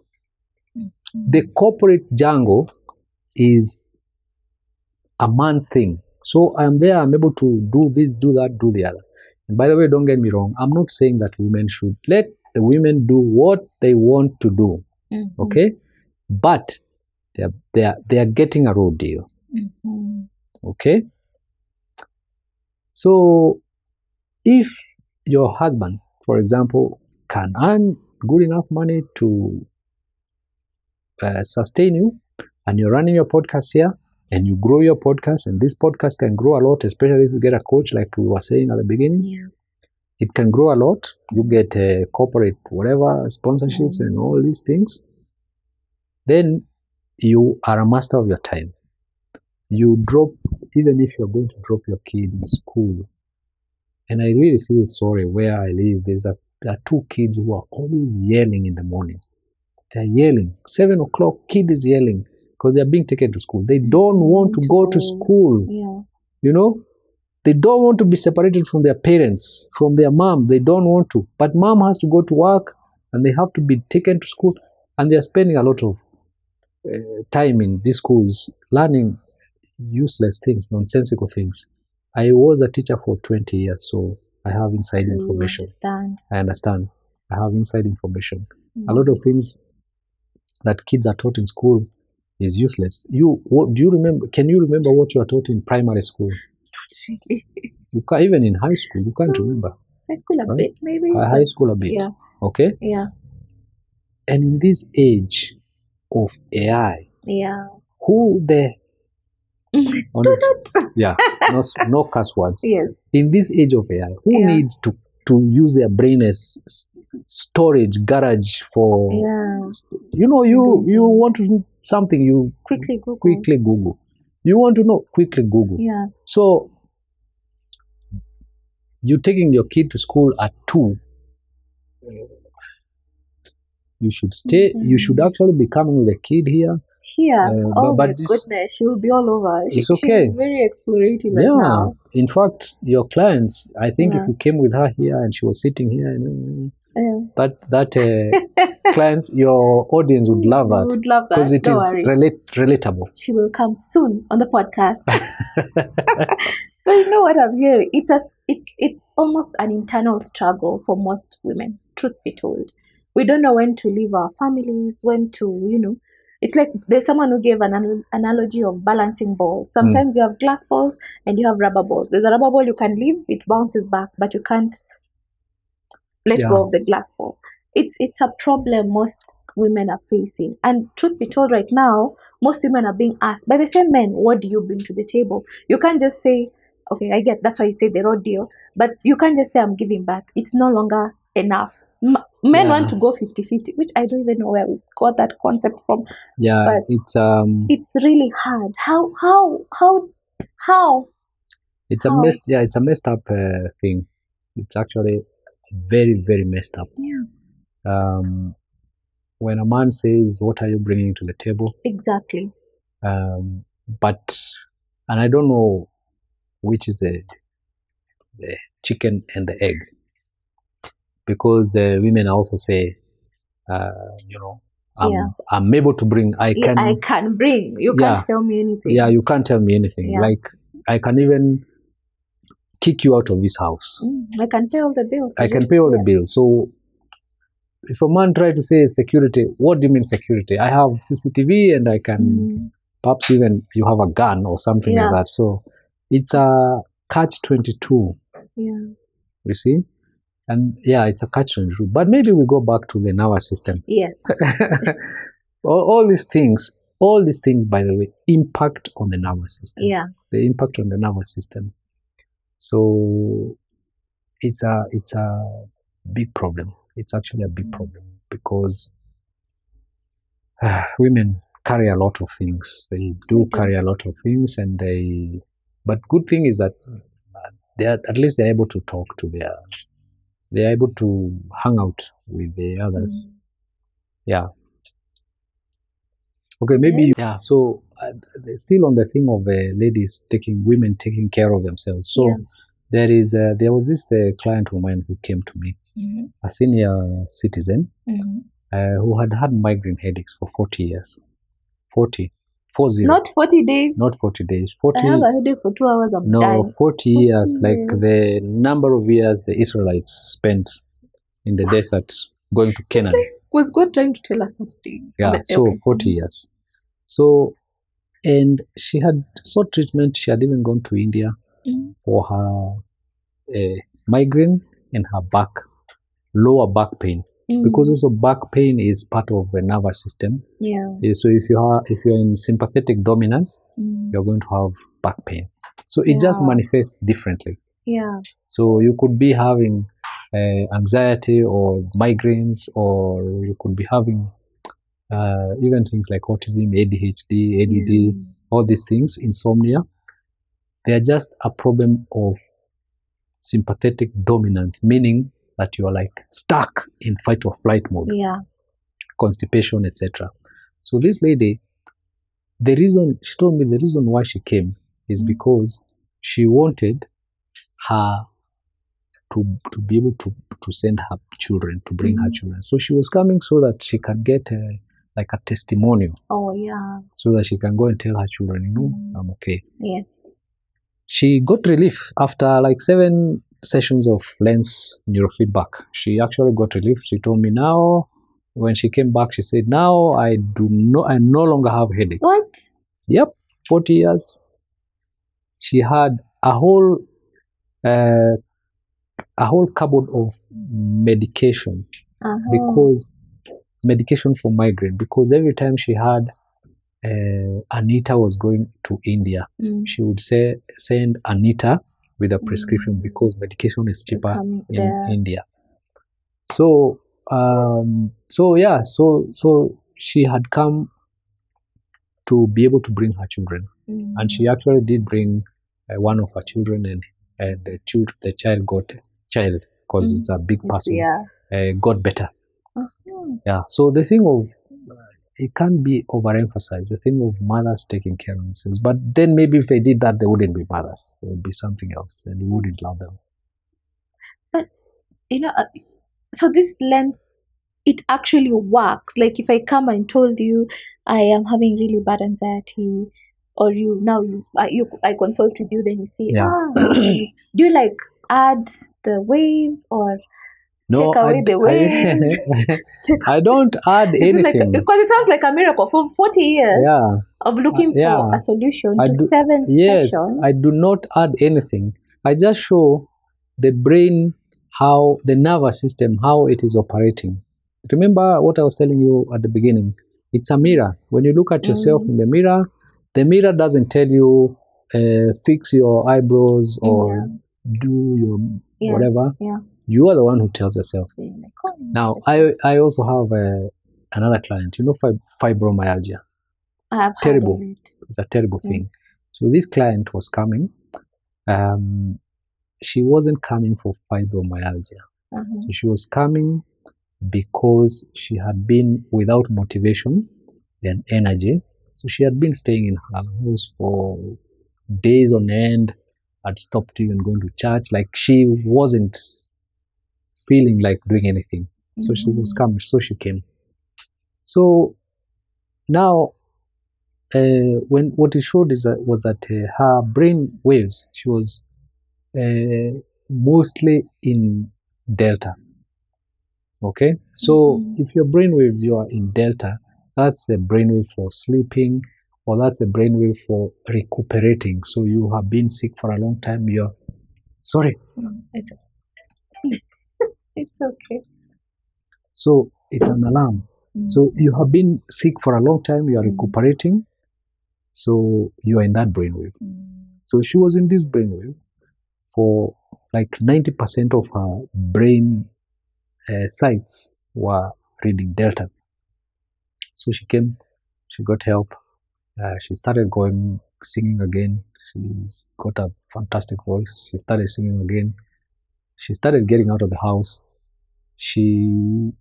The corporate jungle is a man's thing. So I'm there. I'm able to do this, do that, do the other. And by the way, don't get me wrong. I'm not saying that women should let the women do what they want to do. Okay, but they are getting a raw deal. Okay. So if your husband, for example, can earn good enough money to sustain you, and you're running your podcast here, and you grow your podcast, and this podcast can grow a lot, especially if you get a coach, like we were saying at the beginning. It can grow a lot. You get corporate whatever sponsorships and all these things. Then you are a master of your time. You drop, even if you're going to drop your kid in school, and I really feel sorry where I live. There are 2 kids who are always yelling in the morning. They're yelling. 7 o'clock, kid is yelling because they're being taken to school. They don't want to go to school. You know, they don't want to be separated from their parents, from their mom. They don't want to. But mom has to go to work, and they have to be taken to school, and they're spending a lot of time in these schools learning useless things, nonsensical things. I was a teacher for 20 years, so I have inside information. I understand. I have inside information. A lot of things that kids are taught in school is useless. Do you remember? Can you remember what you are taught in primary school? Not really. You can't, even in high school, you can't remember. High school a bit, maybe. High school a bit. Yeah. Okay. Yeah. And in this age of AI, who the no curse words. Yes. In this age of AI, who needs to use their brain as storage garage for? You know, you want to do something, you quickly Google. You want to know, quickly Google. So you're taking your kid to school at 2. You should stay. You should actually be coming with a kid here. But my goodness, she will be all over. It's okay. She's very explorative right now. In fact, your clients, I think if you came with her here and she was sitting here, that clients, your audience would love that. Would love that because it is relatable. She will come soon on the podcast. But you know what I'm hearing? It's almost an internal struggle for most women. Truth be told, we don't know when to leave our families, when to It's like there's someone who gave an analogy of balancing balls. Sometimes you have glass balls and you have rubber balls. There's a rubber ball you can leave, it bounces back, but you can't let go of the glass ball. It's a problem most women are facing. And truth be told, right now, most women are being asked by the same men, what do you bring to the table? You can't just say, okay, that's why you say the raw deal, but you can't just say I'm giving back. It's no longer enough. Men want to go 50-50, which I don't even know where we got that concept from. Yeah, But it's really hard. How? It's a messed up thing. It's actually very, very messed up. Yeah. When a man says, "What are you bringing to the table?" Exactly. But I don't know which is the chicken and the egg, because women also say, I'm able to bring. I can bring. You can't tell me anything. Yeah, you can't tell me anything. Yeah. Like, I can even kick you out of this house. I can pay all the bills. I can pay all the bills. So if a man tries to say security, what do you mean security? I have CCTV and I can, perhaps even you have a gun or something like that. So it's a catch-22. Yeah. You see? And it's a catch-22. But maybe we go back to the nervous system. Yes. all these things, by the way, impact on the nervous system. Yeah. They impact on the nervous system. So it's a big problem. It's actually a big problem, because women carry a lot of things. They do carry a lot of things, and but good thing is that at least they're able to talk to they're able to hang out with the others. Yeah. Okay, maybe. Yeah. So still on the thing of women taking care of themselves. So there was this client of mine who came to me, a senior citizen, who had migraine headaches for 40 years. 40. Not 40 days. Not 40 days. 40. I have a headache for 2 hours. I'm dying. 40 years, like the number of years the Israelites spent in the desert going to Canaan. Was God trying to tell us something? Yeah, so 40 years. So, and she had sought treatment. She had even gone to India for her migraine and her lower back pain. Because also back pain is part of the nervous system. Yeah. So if you're in sympathetic dominance, you're going to have back pain. So it just manifests differently. Yeah. So you could be having anxiety or migraines, or you could be having even things like autism, ADHD, ADD, all these things, insomnia. They are just a problem of sympathetic dominance, meaning that you are like stuck in fight or flight mode, constipation, etc. So this lady, she told me the reason why she came is because she wanted her to be able to send her children, to bring her children. So she was coming so that she can get like a testimonial. Oh, yeah. So that she can go and tell her children, I'm okay. Yes. She got relief after like 7 sessions of lens neurofeedback. She actually got relief. She told me now, when she came back, she said, now I no longer have headaches. What? Yep, 40 years. She had a whole cupboard of medication, because medication for migraine, because every time she had Anita was going to India, she would send Anita with a prescription, because medication is cheaper in India. So she had come to be able to bring her children, and she actually did bring one of her children, and the child because it's a big person, got better. Yeah. So the thing of it can't be overemphasized, the thing of mothers taking care of themselves. But then maybe if they did that, they wouldn't be mothers. They would be something else, and we wouldn't love them. But, so this lens, it actually works. Like if I come and told you I am having really bad anxiety, or I consult with you, then you say, do you like add the waves or take away the waves? I don't add anything. Because it sounds like a miracle. For 40 years of looking for a solution to 7 yes, sessions. I do not add anything. I just show the brain, how the nervous system, how it is operating. Remember what I was telling you at the beginning. It's a mirror. When you look at yourself in the mirror doesn't tell you fix your eyebrows or do your whatever. Yeah. You are the one who tells yourself. Now, I also have another client, fibromyalgia. I have terrible. heard of it. It's a terrible thing. So this client was coming. She wasn't coming for fibromyalgia. So she was coming because she had been without motivation and energy. So she had been staying in her house for days on end, had stopped even going to church. Like she wasn't feeling like doing anything. So she was coming, so she came. So now, what it showed was that her brain waves, she was mostly in delta. Okay, so if your brain waves, you are in delta, that's the brainwave for sleeping, or that's a brainwave for recuperating. So you have been sick for a long time. You're sorry. It's okay. So it's an alarm. So you have been sick for a long time. You are recuperating. So you are in that brainwave. So she was in this brainwave for like 90% of her brain sites were reading delta. So she came, she got help. She started singing again. She's got a fantastic voice. She started singing again. She started getting out of the house. She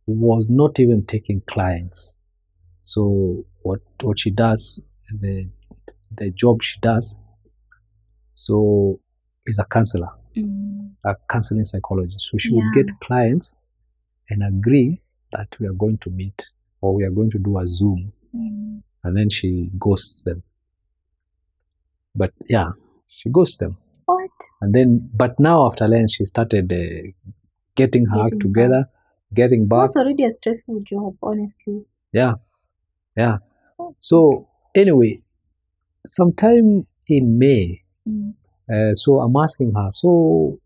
was not even taking clients. So what she does, the job she does, so is a counselor, a counseling psychologist. So she would get clients and agree that we are going to meet or we are going to do a Zoom, and then she ghosts them. But yeah, she ghosts them. What? And then, but now after lunch, she started getting her act together, getting back. That's already a stressful job, honestly. Yeah. So anyway, sometime in May, so I'm asking her, so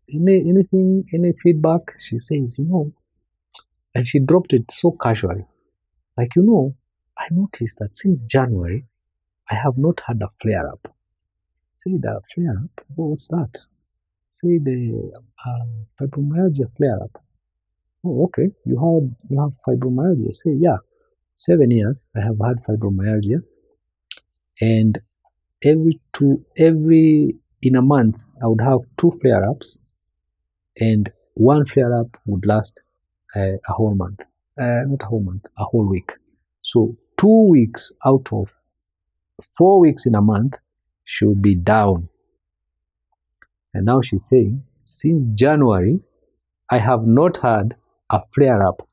any feedback? She says, and she dropped it so casually. Like, I noticed that since January, I have not had a flare-up. Say the flare-up? What's that? Say the fibromyalgia flare-up. Oh, okay. You have fibromyalgia. Say, yeah. 7 years I have had fibromyalgia, and in a month I would have 2 flare-ups, and 1 flare-up would last a whole month. Not a whole month, a whole week. So 2 weeks out of 4 weeks in a month should be down. And now she's saying, since January, I have not had a flare-up.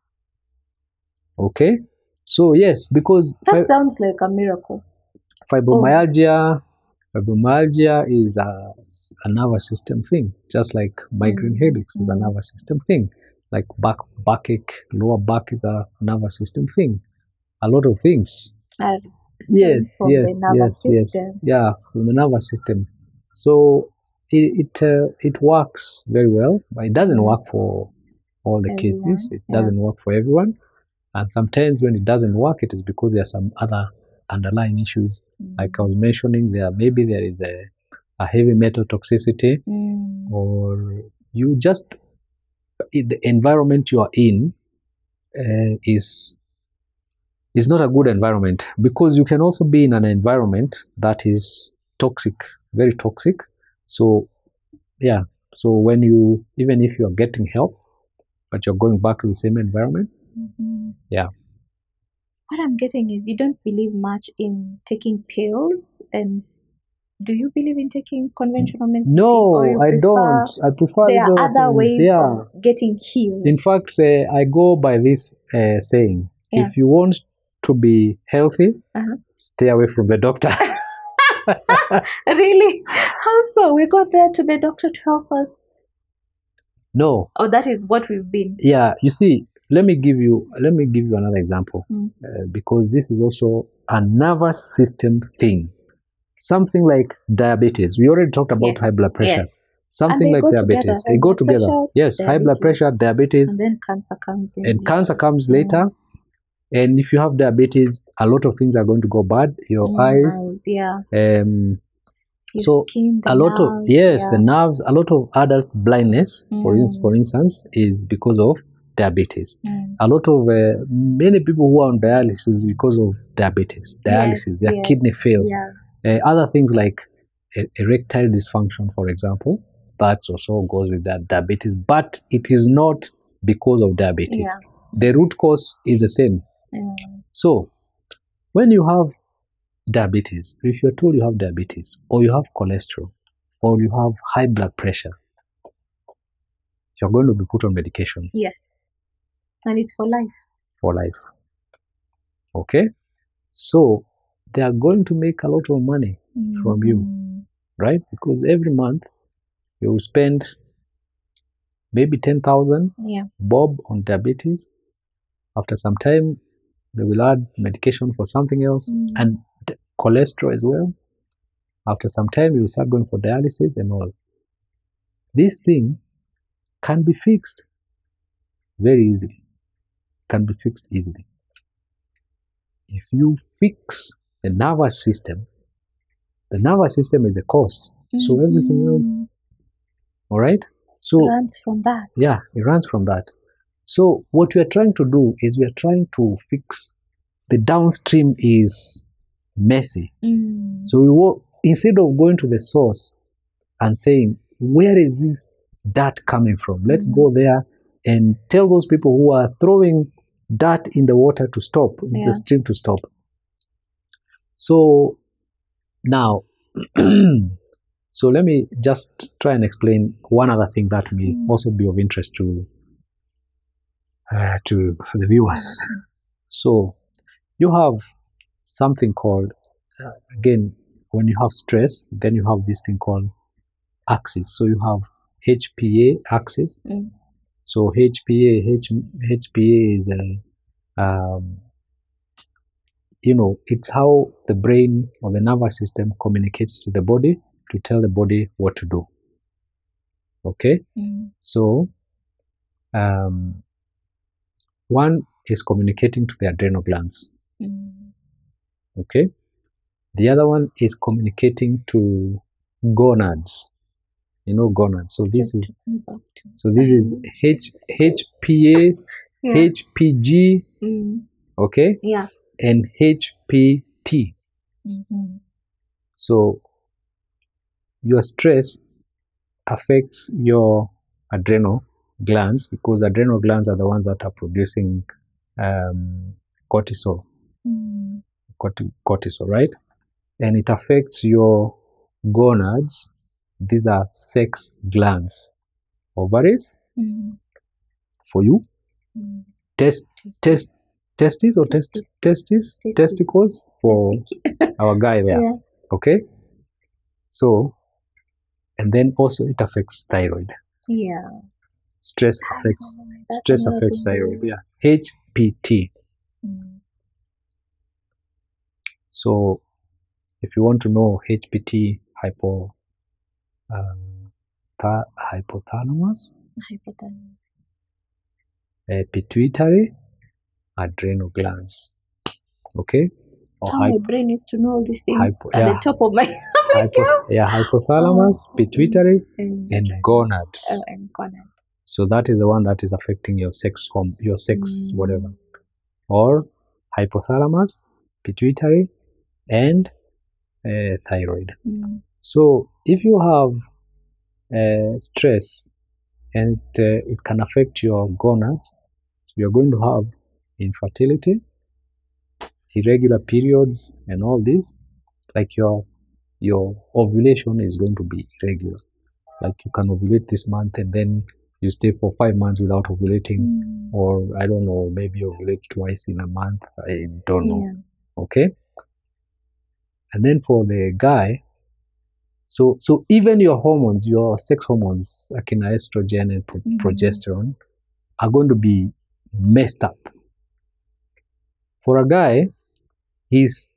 Okay? So yes, because that sounds like a miracle. Fibromyalgia is a nervous system thing, just like migraine headaches is a nervous system thing. Like backache, lower back is a nervous system thing. A lot of things. Yes. Yeah, from the nervous system. So it works very well, but it doesn't work for all the cases. It doesn't work for everyone. And sometimes when it doesn't work, it is because there are some other underlying issues. Like I was mentioning, there is a heavy metal toxicity, or you just, the environment you are in is not a good environment, because you can also be in an environment that is toxic, very toxic. So yeah, so when even if you're getting help, but you're going back to the same environment, yeah. What I'm getting is you don't believe much in taking pills, and do you believe in taking conventional medicine? No, I don't. I prefer there are other ways of getting healed. In fact, I go by this saying, if you want to be healthy, stay away from the doctor. Really? How so? We got there to the doctor to help us? No. Oh, that is what we've been. Yeah, you see, let me give you another example, because this is also a nervous system thing. Something like diabetes. We already talked about high blood pressure. Yes. Something like diabetes. They go together. Yes, high blood pressure, diabetes. And then cancer comes in. And cancer comes later. And if you have diabetes, a lot of things are going to go bad. Your eyes. Your skin, the nerves, the nerves, a lot of adult blindness, for instance, is because of diabetes. A lot of many people who are on dialysis because of diabetes. Their kidney fails. Other things like erectile dysfunction, for example, that also goes with that diabetes, but it is not because of diabetes. The root cause is the same. So when you have diabetes, if you're told you have diabetes, or you have cholesterol, or you have high blood pressure, you're going to be put on medication. Yes. And it's for life. For life. Okay? So they are going to make a lot of money from you, right? Because every month you will spend maybe 10,000 bob on diabetes. After some time, they will add medication for something else and cholesterol as well. After some time, you will start going for dialysis and all. This thing can be fixed very easily. Can be fixed easily. If you fix the nervous system is the cause. So everything else, all right? So it runs from that. Yeah, it runs from that. So what we are trying to do is we are trying to fix the downstream is messy. So instead of going to the source and saying, where is this dirt coming from? Let's go there and tell those people who are throwing dirt in the water to stop, in the stream to stop. So now, so let me just try and explain one other thing that may also be of interest to the viewers. So you have something called, again, when you have stress, then you have this thing called axis. So you have HPA axis. So HPA is it's how the brain or the nervous system communicates to the body to tell the body what to do. Okay? So one is communicating to the adrenal glands. Okay? The other one is communicating to gonads. You know gonads. So this is HPA, HPG, okay? Yeah. And HPT. So your stress affects your adrenal glands because adrenal glands are the ones that are producing cortisol. Cortisol, right? And it affects your gonads. These are sex glands. Ovaries for you. Testes testicles for our guy there. Yeah. Okay? So, and then also it affects thyroid. Yeah. Stress affects thyroid. Yeah. HPT. So if you want to know HPT, hypothalamus, pituitary, adrenal glands. Okay? Or my brain is to know all these things at the top of my hypothalamus, pituitary, and gonads. So that is the one that is affecting your sex whatever. Or hypothalamus, pituitary, and thyroid. So if you have stress and it can affect your gonads, so you're going to have infertility, irregular periods, and all this. Like your ovulation is going to be irregular. Like you can ovulate this month and then you stay for 5 months without ovulating, or I don't know, maybe ovulate twice in a month. I don't know. Okay. And then for the guy, so even your hormones, your sex hormones, like in estrogen and progesterone, are going to be messed up. For a guy, his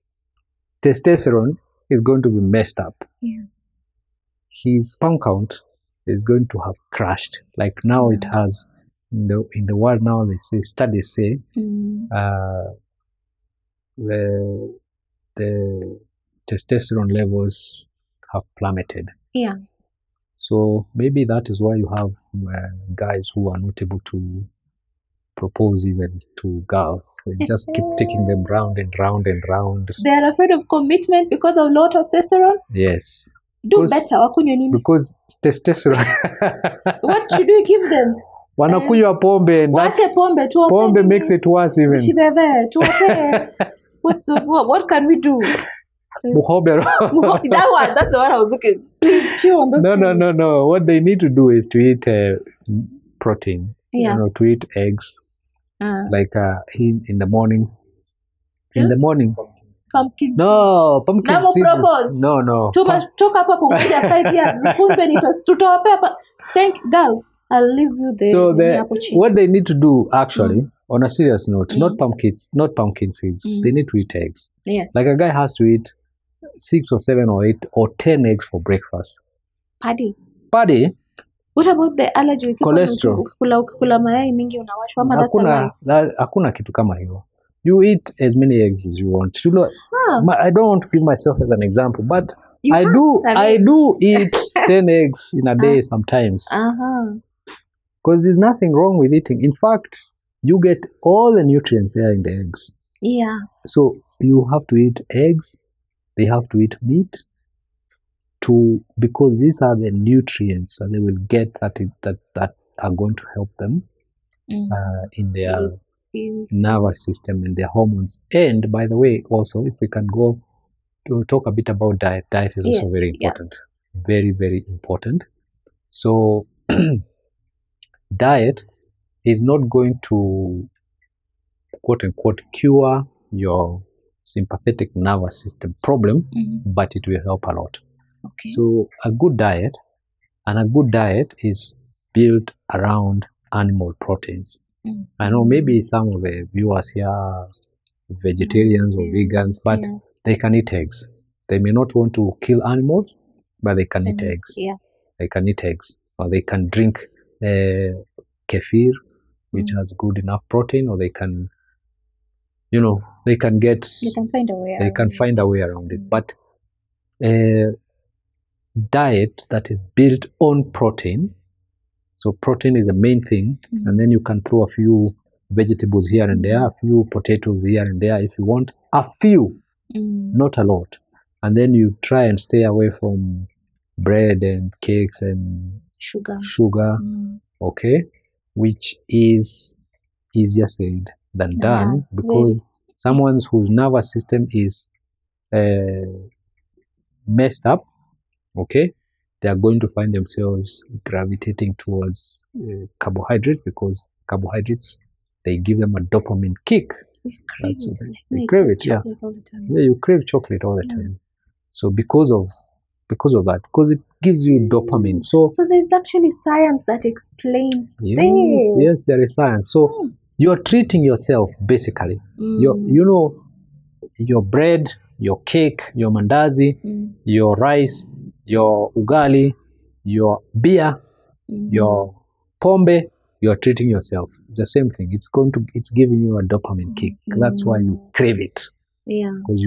testosterone is going to be messed up. Yeah. His sperm count is going to have crashed. Like now it has, in the world now, studies say the testosterone levels have plummeted. Yeah. So maybe that is why you have guys who are not able to propose even to girls. They just keep taking them round and round and round. They are afraid of commitment because of low testosterone. Yes. Do better, wakunywe nini? Because testosterone. What should we give them? Wanakunywa pombe, and that Wache pombe, pombe makes it worse even. Ushibebe, tuwape. What's those? What can we do? Muhobero. That's the one I was looking. Please chew on those. No. What they need to do is to eat protein. Yeah. To eat eggs. Like in the morning. In the morning. Pumpkin. No, pumpkin seeds. No. Talk up 5 years. Thank girls. I'll leave you there. So what they need to do actually, on a serious note, not pumpkin seeds. They need to eat eggs. Yes. Like a guy has to eat 6 or 7 or 8 or 10 eggs for breakfast. Paddy. What about the allergy? Cholesterol. Ukikula mayai mingi unawashwa ama that's hakuna kitu kama hiyo. You eat as many eggs as you want. I don't want to give myself as an example, but I do eat 10 eggs in a day sometimes. Because there's nothing wrong with eating. In fact, you get all the nutrients there in the eggs. Yeah. So you have to eat eggs. They have to eat meat. Because these are the nutrients that they will get that are going to help them in their nervous system and their hormones. And by the way, also, if we can go to talk a bit about diet. Diet is also very important. Yeah. Very, very important. So diet is not going to quote unquote cure your sympathetic nervous system problem, but it will help a lot. Okay. So a good diet is built around animal proteins. I know maybe some of the viewers here are vegetarians or vegans, but they can eat eggs. They may not want to kill animals, but they can eat eggs. Yeah. They can eat eggs, or they can drink kefir, which has good enough protein, or they can, they can find a way around it. But diet that is built on protein. So protein is the main thing, and then you can throw a few vegetables here and there, a few potatoes here and there if you want, a few, not a lot. And then you try and stay away from bread and cakes and sugar, okay, which is easier said than done, because someone whose nervous system is messed up, okay, they are going to find themselves gravitating towards carbohydrates, because carbohydrates, they give them a dopamine kick. They crave it, yeah. Yeah, you crave chocolate all the time. So because of that, because it gives you dopamine. So there's actually science that explains this. Yes, there is science. So you're treating yourself basically. Your bread, your cake, your mandazi, your rice, your ugali, your beer, your pombe, you're treating yourself. It's the same thing. It's giving you a dopamine kick. That's why you crave it. Yeah. Because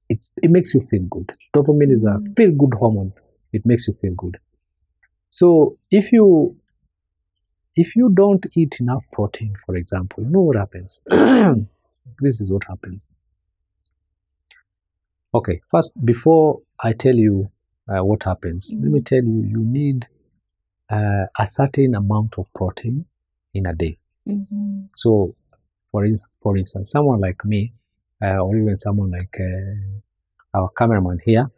it makes you feel good. Dopamine is a feel good hormone. It makes you feel good. So if you don't eat enough protein, for example, you know what happens? This is what happens. Okay, first, before I tell you what happens, let me tell you, you need a certain amount of protein in a day. So, for instance, someone like me, or even someone like our cameraman here,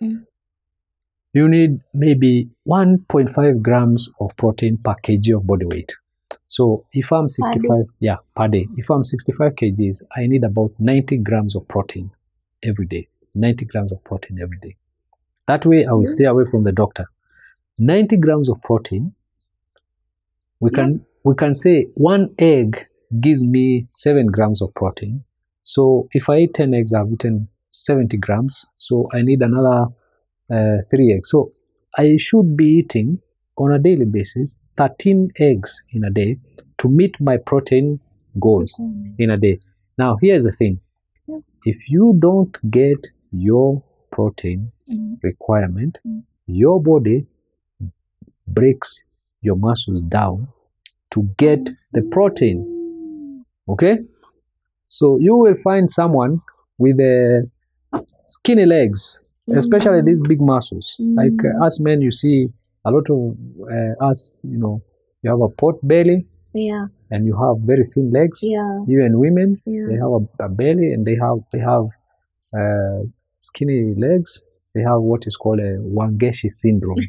you need maybe 1.5 grams of protein per kg of body weight. So if I'm 65, per day. If I'm 65 kgs, I need about 90 grams of protein every day. 90 grams of protein every day. That way I will stay away from the doctor. 90 grams of protein, we can say one egg gives me 7 grams of protein. So if I eat 10 eggs, I've eaten 70 grams. So I need another 3 eggs. So I should be eating on a daily basis 13 eggs in a day to meet my protein goals in a day. Now here's the thing. If you don't get your protein requirement, your body breaks your muscles down to get the protein. Okay? So you will find someone with skinny legs, especially these big muscles. Like us men, you see a lot of us, you have a pot belly. Yeah. And you have very thin legs. Yeah. Even women, Yeah. they have a belly and they have skinny legs. They have what is called a Wangeshi syndrome.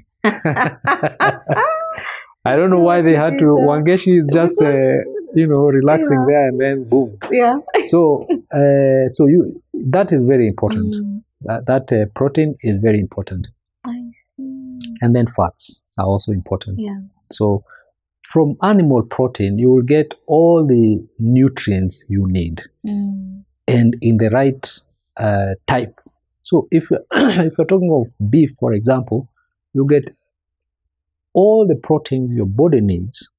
I don't know why they had to. Wangeshi is just relaxing there and then boom. Yeah. So that is very important. That protein is very important. I see. And then fats are also important. Yeah. So from animal protein, you will get all the nutrients you need, and in the right type. So if you're talking of beef, for example, you get all the proteins your body needs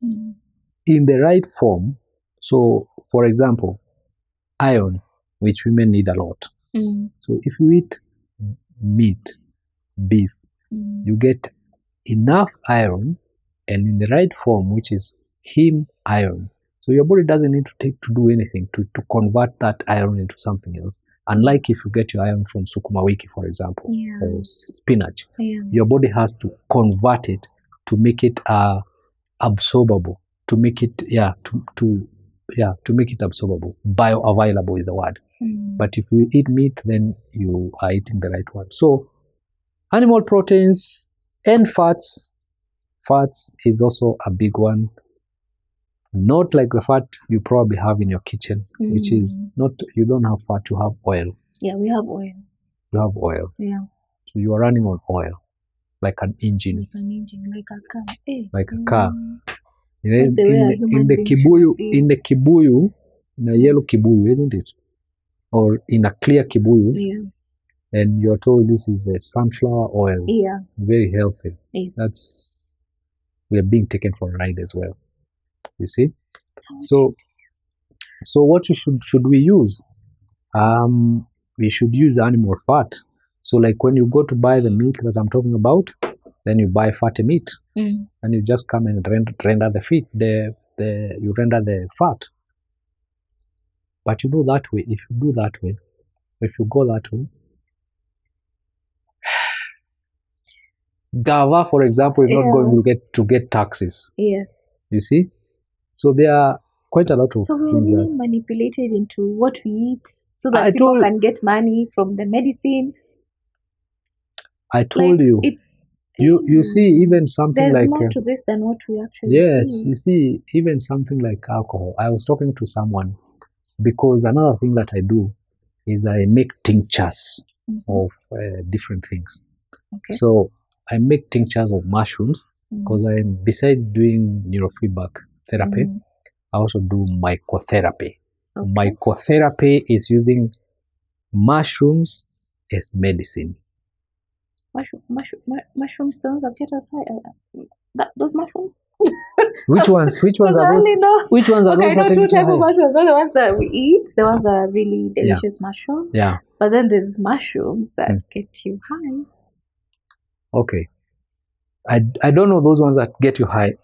in the right form. So, for example, iron, which women need a lot. So if you eat meat, beef, you get enough iron and in the right form, which is heme iron. So your body doesn't need to do anything to convert that iron into something else. Unlike if you get your iron from sukuma wiki, for example, or spinach, your body has to convert it to make it absorbable, to make it to make it absorbable. Bioavailable is the word. But if you eat meat, then you are eating the right one. So animal proteins and fats. Fats is also a big one. Not like the fat you probably have in your kitchen, which is not, you don't have fat, you have oil. Yeah, we have oil. You have oil. Yeah. So you are running on oil, like an engine. Like an engine, like a car. Like a car. In the kibuyu, in a yellow kibuyu, isn't it? Or in a clear kibuyu. Yeah. And you're told this is a sunflower oil. Yeah. Very healthy. Yeah. We are being taken for a ride as well. You see? So what should we use? We should use animal fat. So like when you go to buy the meat that I'm talking about, then you buy fatty meat, and you just come and render the feet. You render the fat. But you do that way. If you go that way, Gava, for example, is not going to get taxes. Yes. You see? So there are quite a lot of So we're being manipulated into what we eat so that people can get money from the medicine. I told you. You see, even something there's like... more to this than what we actually see. Yes, you see, even something like alcohol. I was talking to someone, because another thing that I do is I make tinctures of different things. Okay. So I make tinctures of mushrooms, because besides doing neurofeedback therapy, I also do mycotherapy. Okay. Mycotherapy is using mushrooms as medicine. Mushrooms don't get us high. Those mushrooms? Which ones are those? Which ones are those? Okay, two types of mushrooms. Those are the ones that we eat. The ones that are really delicious mushrooms. Yeah. But then there's mushrooms that get you high. Okay. I don't know those ones that get you high.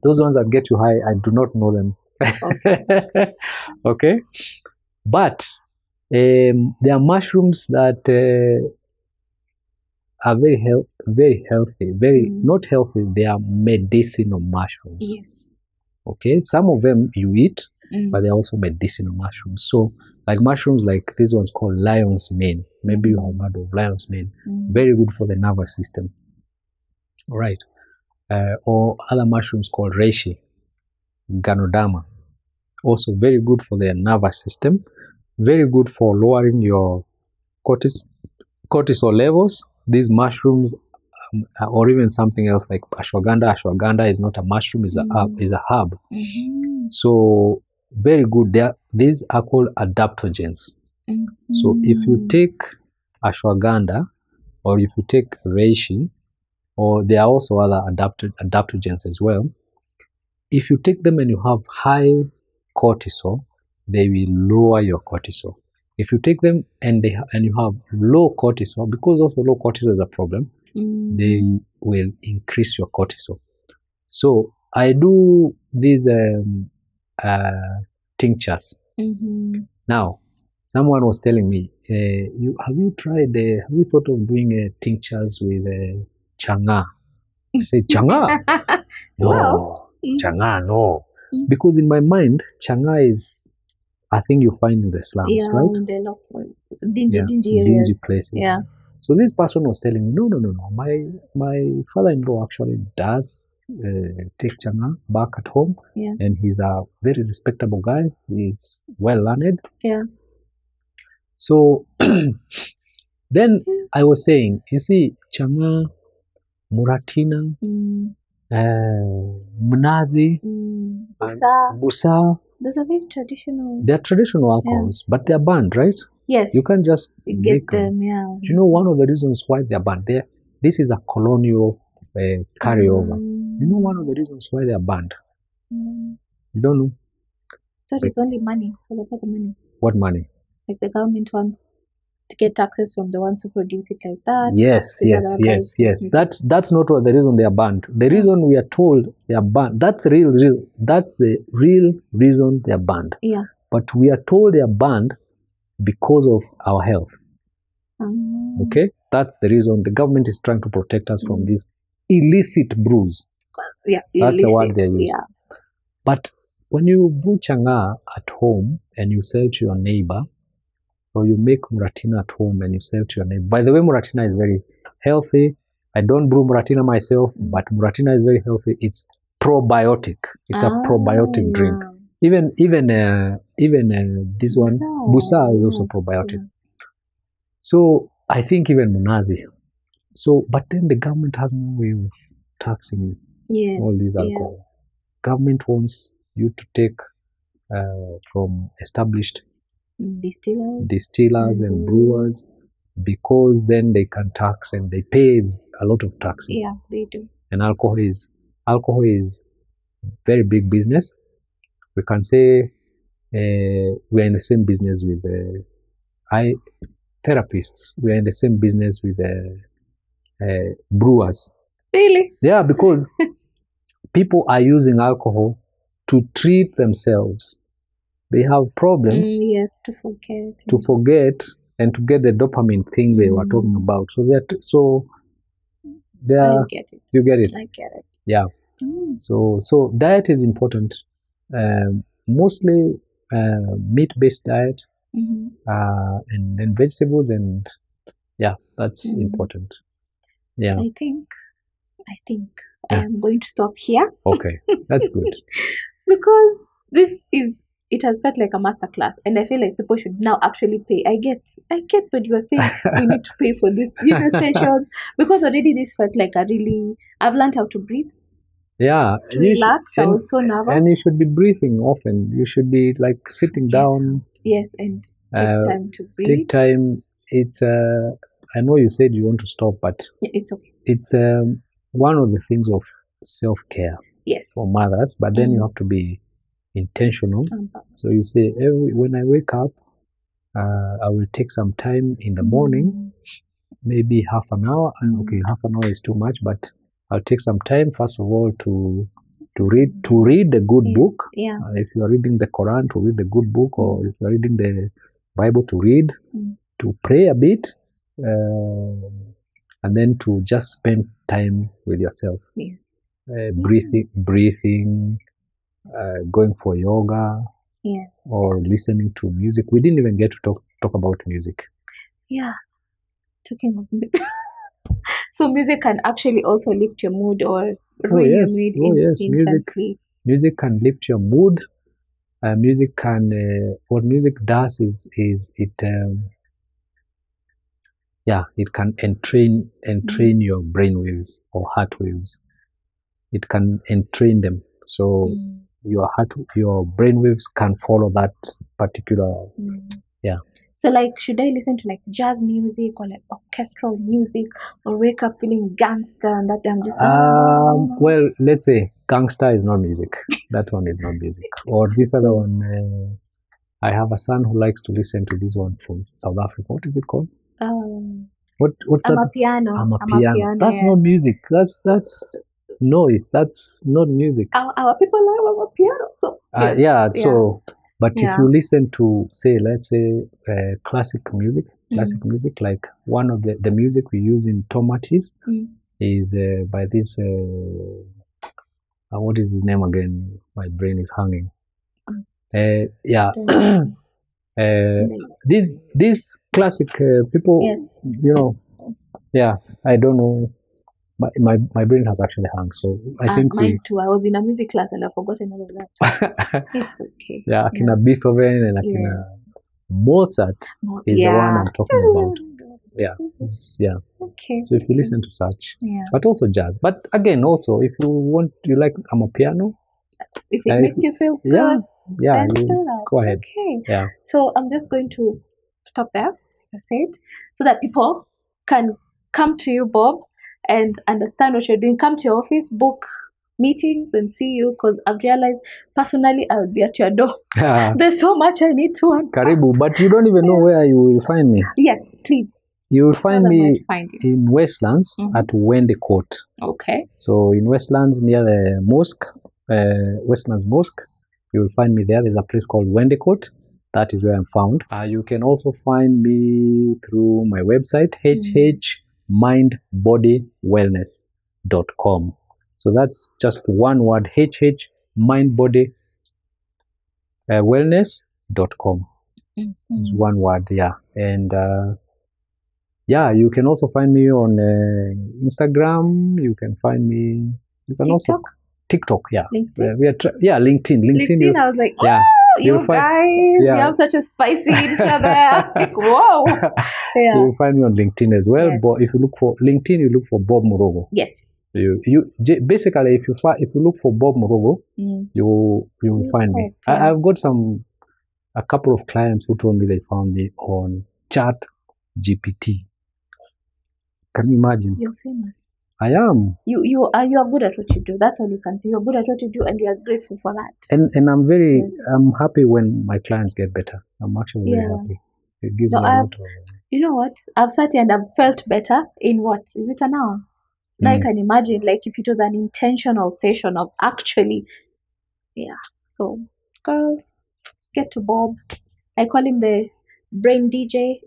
Those ones that get you high, I do not know them. Okay. Okay. But there are mushrooms that are very healthy. Not healthy. They are medicinal mushrooms. Yes. Okay. Some of them you eat, but they're also medicinal mushrooms. So like mushrooms like this one's called lion's mane. Maybe you have heard of lion's mane. Very good for the nervous system. All right. Or other mushrooms called reishi, ganodama. Also very good for the nervous system. Very good for lowering your cortisol levels. These mushrooms, or even something else like ashwagandha. Ashwagandha is not a mushroom; is a herb. So very good. These are called adaptogens. So if you take ashwagandha, or if you take reishi, or there are also other adaptogens as well. If you take them and you have high cortisol, they will lower your cortisol. If you take them and you have low cortisol, because also low cortisol is a problem, they will increase your cortisol. So I do these tinctures. Now, someone was telling me, have you thought of doing tinctures with changa? I said, changa? No, Wow. changa, no. Because in my mind, changa is a thing you find in the slums, right? In the dingy places. Yeah. So this person was telling me, no. My father-in-law actually does take changa back at home, and he's a very respectable guy. He's well learned. Yeah. So then I was saying, you see, changa, muratina, mnazi, busa. Those are very traditional. They're traditional alcohols, but they're banned, right? Yes. You can't just get them. Yeah. Do you know one of the reasons why they're banned? This is a colonial carryover. You know one of the reasons why they're banned? You don't know? That it's only money. It's all about the money. What money? Like the government wants to get taxes from the ones who produce it like that. Yes. That's not the reason they are banned. The reason we are told they are banned, that's the real reason they are banned. Yeah. But we are told they are banned because of our health. Okay? That's the reason the government is trying to protect us from these illicit brews. Yeah, that's the word they use. Yeah. But when you brew changa at home and you sell to your neighbor, or you make muratina at home and you sell to your neighbor. By the way, muratina is very healthy. I don't brew muratina myself, but muratina is very healthy. It's probiotic. It's a probiotic drink. Even this one, busa is also probiotic. Yeah. So I think even munazi. So, but then the government has no way of taxing all these alcohol. Government wants you to take from established distillers and brewers, because then they can tax and they pay a lot of taxes. Yeah, they do. And alcohol is very big business. We can say we are in the same business with therapists. We are in the same business with brewers. Really? Yeah, because people are using alcohol to treat themselves. They have problems. Yes, to forget and to get the dopamine thing they were talking about. So I get it. You get it. I get it. Yeah. So diet is important. Mostly meat-based diet, and then vegetables, and that's important. Yeah. I think I am going to stop here. Okay, that's good. Because it has felt like a masterclass, and I feel like people should now actually pay. I get what you are saying. We need to pay for this, sessions, because already this felt like I've learned how to breathe. Yeah, to relax. I was so nervous. And you should be breathing often. You should be like sitting down. Yes, and take time to breathe. Take time. It's I know you said you want to stop, but it's okay. It's one of the things of self-care. Yes. For mothers, but then you have to be intentional. So you say, when I wake up, I will take some time in the morning, maybe half an hour. And okay, half an hour is too much, but I'll take some time first of all to read the good book. Yeah. If you are reading the Quran, to read the good book, or if you are reading the Bible, to read, to pray a bit, and then to just spend time with yourself. Yes. Breathing, going for yoga. Yes. Or listening to music. We didn't even get to talk about music. Yeah. Talking of music. So music can actually also lift your mood or ruin your mood intensely. Music can lift your mood. Music can. What music does is it. It can entrain your brain waves or heart waves. It can entrain them. So your brain waves can follow that particular. Yeah. So like, should I listen to like jazz music or like orchestral music, or wake up feeling gangster and that I'm just... Well, let's say gangster is not music. That one is not music. Or this other one, I have a son who likes to listen to this one from South Africa. What is it called? What's that? Amapiano. Amapiano. That's not music. That's noise. That's not music. Our people love Amapiano. So yeah. So, but if you listen to, say, let's say, classic music, like one of the music we use in tomatis is by this. What is his name again? My brain is hanging. Yeah. These classic people, you know, I don't know. My brain has actually hung, so I think mine too. I was in a music class and I've forgotten all of that. It's okay. Yeah, Akina Beethoven and Akina Mozart is the one I'm talking about. Yeah. Okay. So if you listen to such, but also jazz. But again, also if you like Amapiano, if it makes you feel good, then do that. Go ahead. Okay. Yeah. So I'm just going to stop there, like I said, so that people can come to you, Bob, and understand what you're doing. Come to your office, book meetings, and see you. Because I've realized personally, I would be at your door. There's so much I need to unpack. Karibu, but you don't even know where you will find me. Yes, please. You will find me in Westlands at Wende Court. Okay. So in Westlands near the mosque, Westlands Mosque, you will find me there. There's a place called Wende Court. That is where I'm found. You can also find me through my website, hhmindbodywellness.com. So that's just one word, hhmindbodywellness.com. It's one word, and you can also find me on Instagram. You can find me. You can TikTok? also TikTok. LinkedIn. LinkedIn. LinkedIn. I was like, you guys, you have such a spicy intro there. Like, whoa. You'll find me on LinkedIn as well. Yes. But if you look for LinkedIn, you look for Bob Murogo. Yes. You basically, if you look for Bob Murogo, you will find me. I've got a couple of clients who told me they found me on ChatGPT. Can you imagine? You're famous. I am. You are good at what you do. That's all you can say. You're good at what you do, and you are grateful for that. And I'm happy when my clients get better. I'm actually very happy. It gives me a lot of. You know what? I've sat here and I've felt better in what? Is it an hour? Now I can imagine, like, if it was an intentional session of actually, So, girls, get to Bob. I call him the brain DJ.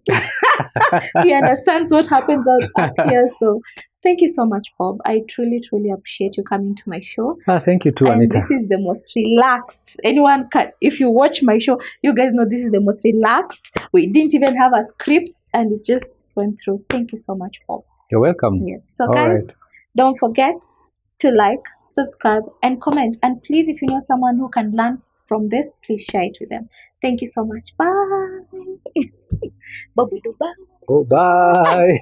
He understands what happens out here. So, thank you so much, Bob. I truly, truly appreciate you coming to my show. Thank you too, Anita. This is the most relaxed. Anyone can, if you watch my show, you guys know this is the most relaxed. We didn't even have a script, and it just went through. Thank you so much, Bob. You're welcome. Yes. So, guys, don't forget to like, subscribe, and comment. And please, if you know someone who can learn from this, please share it with them. Thank you so much. Bye. Bye. Oh, bye.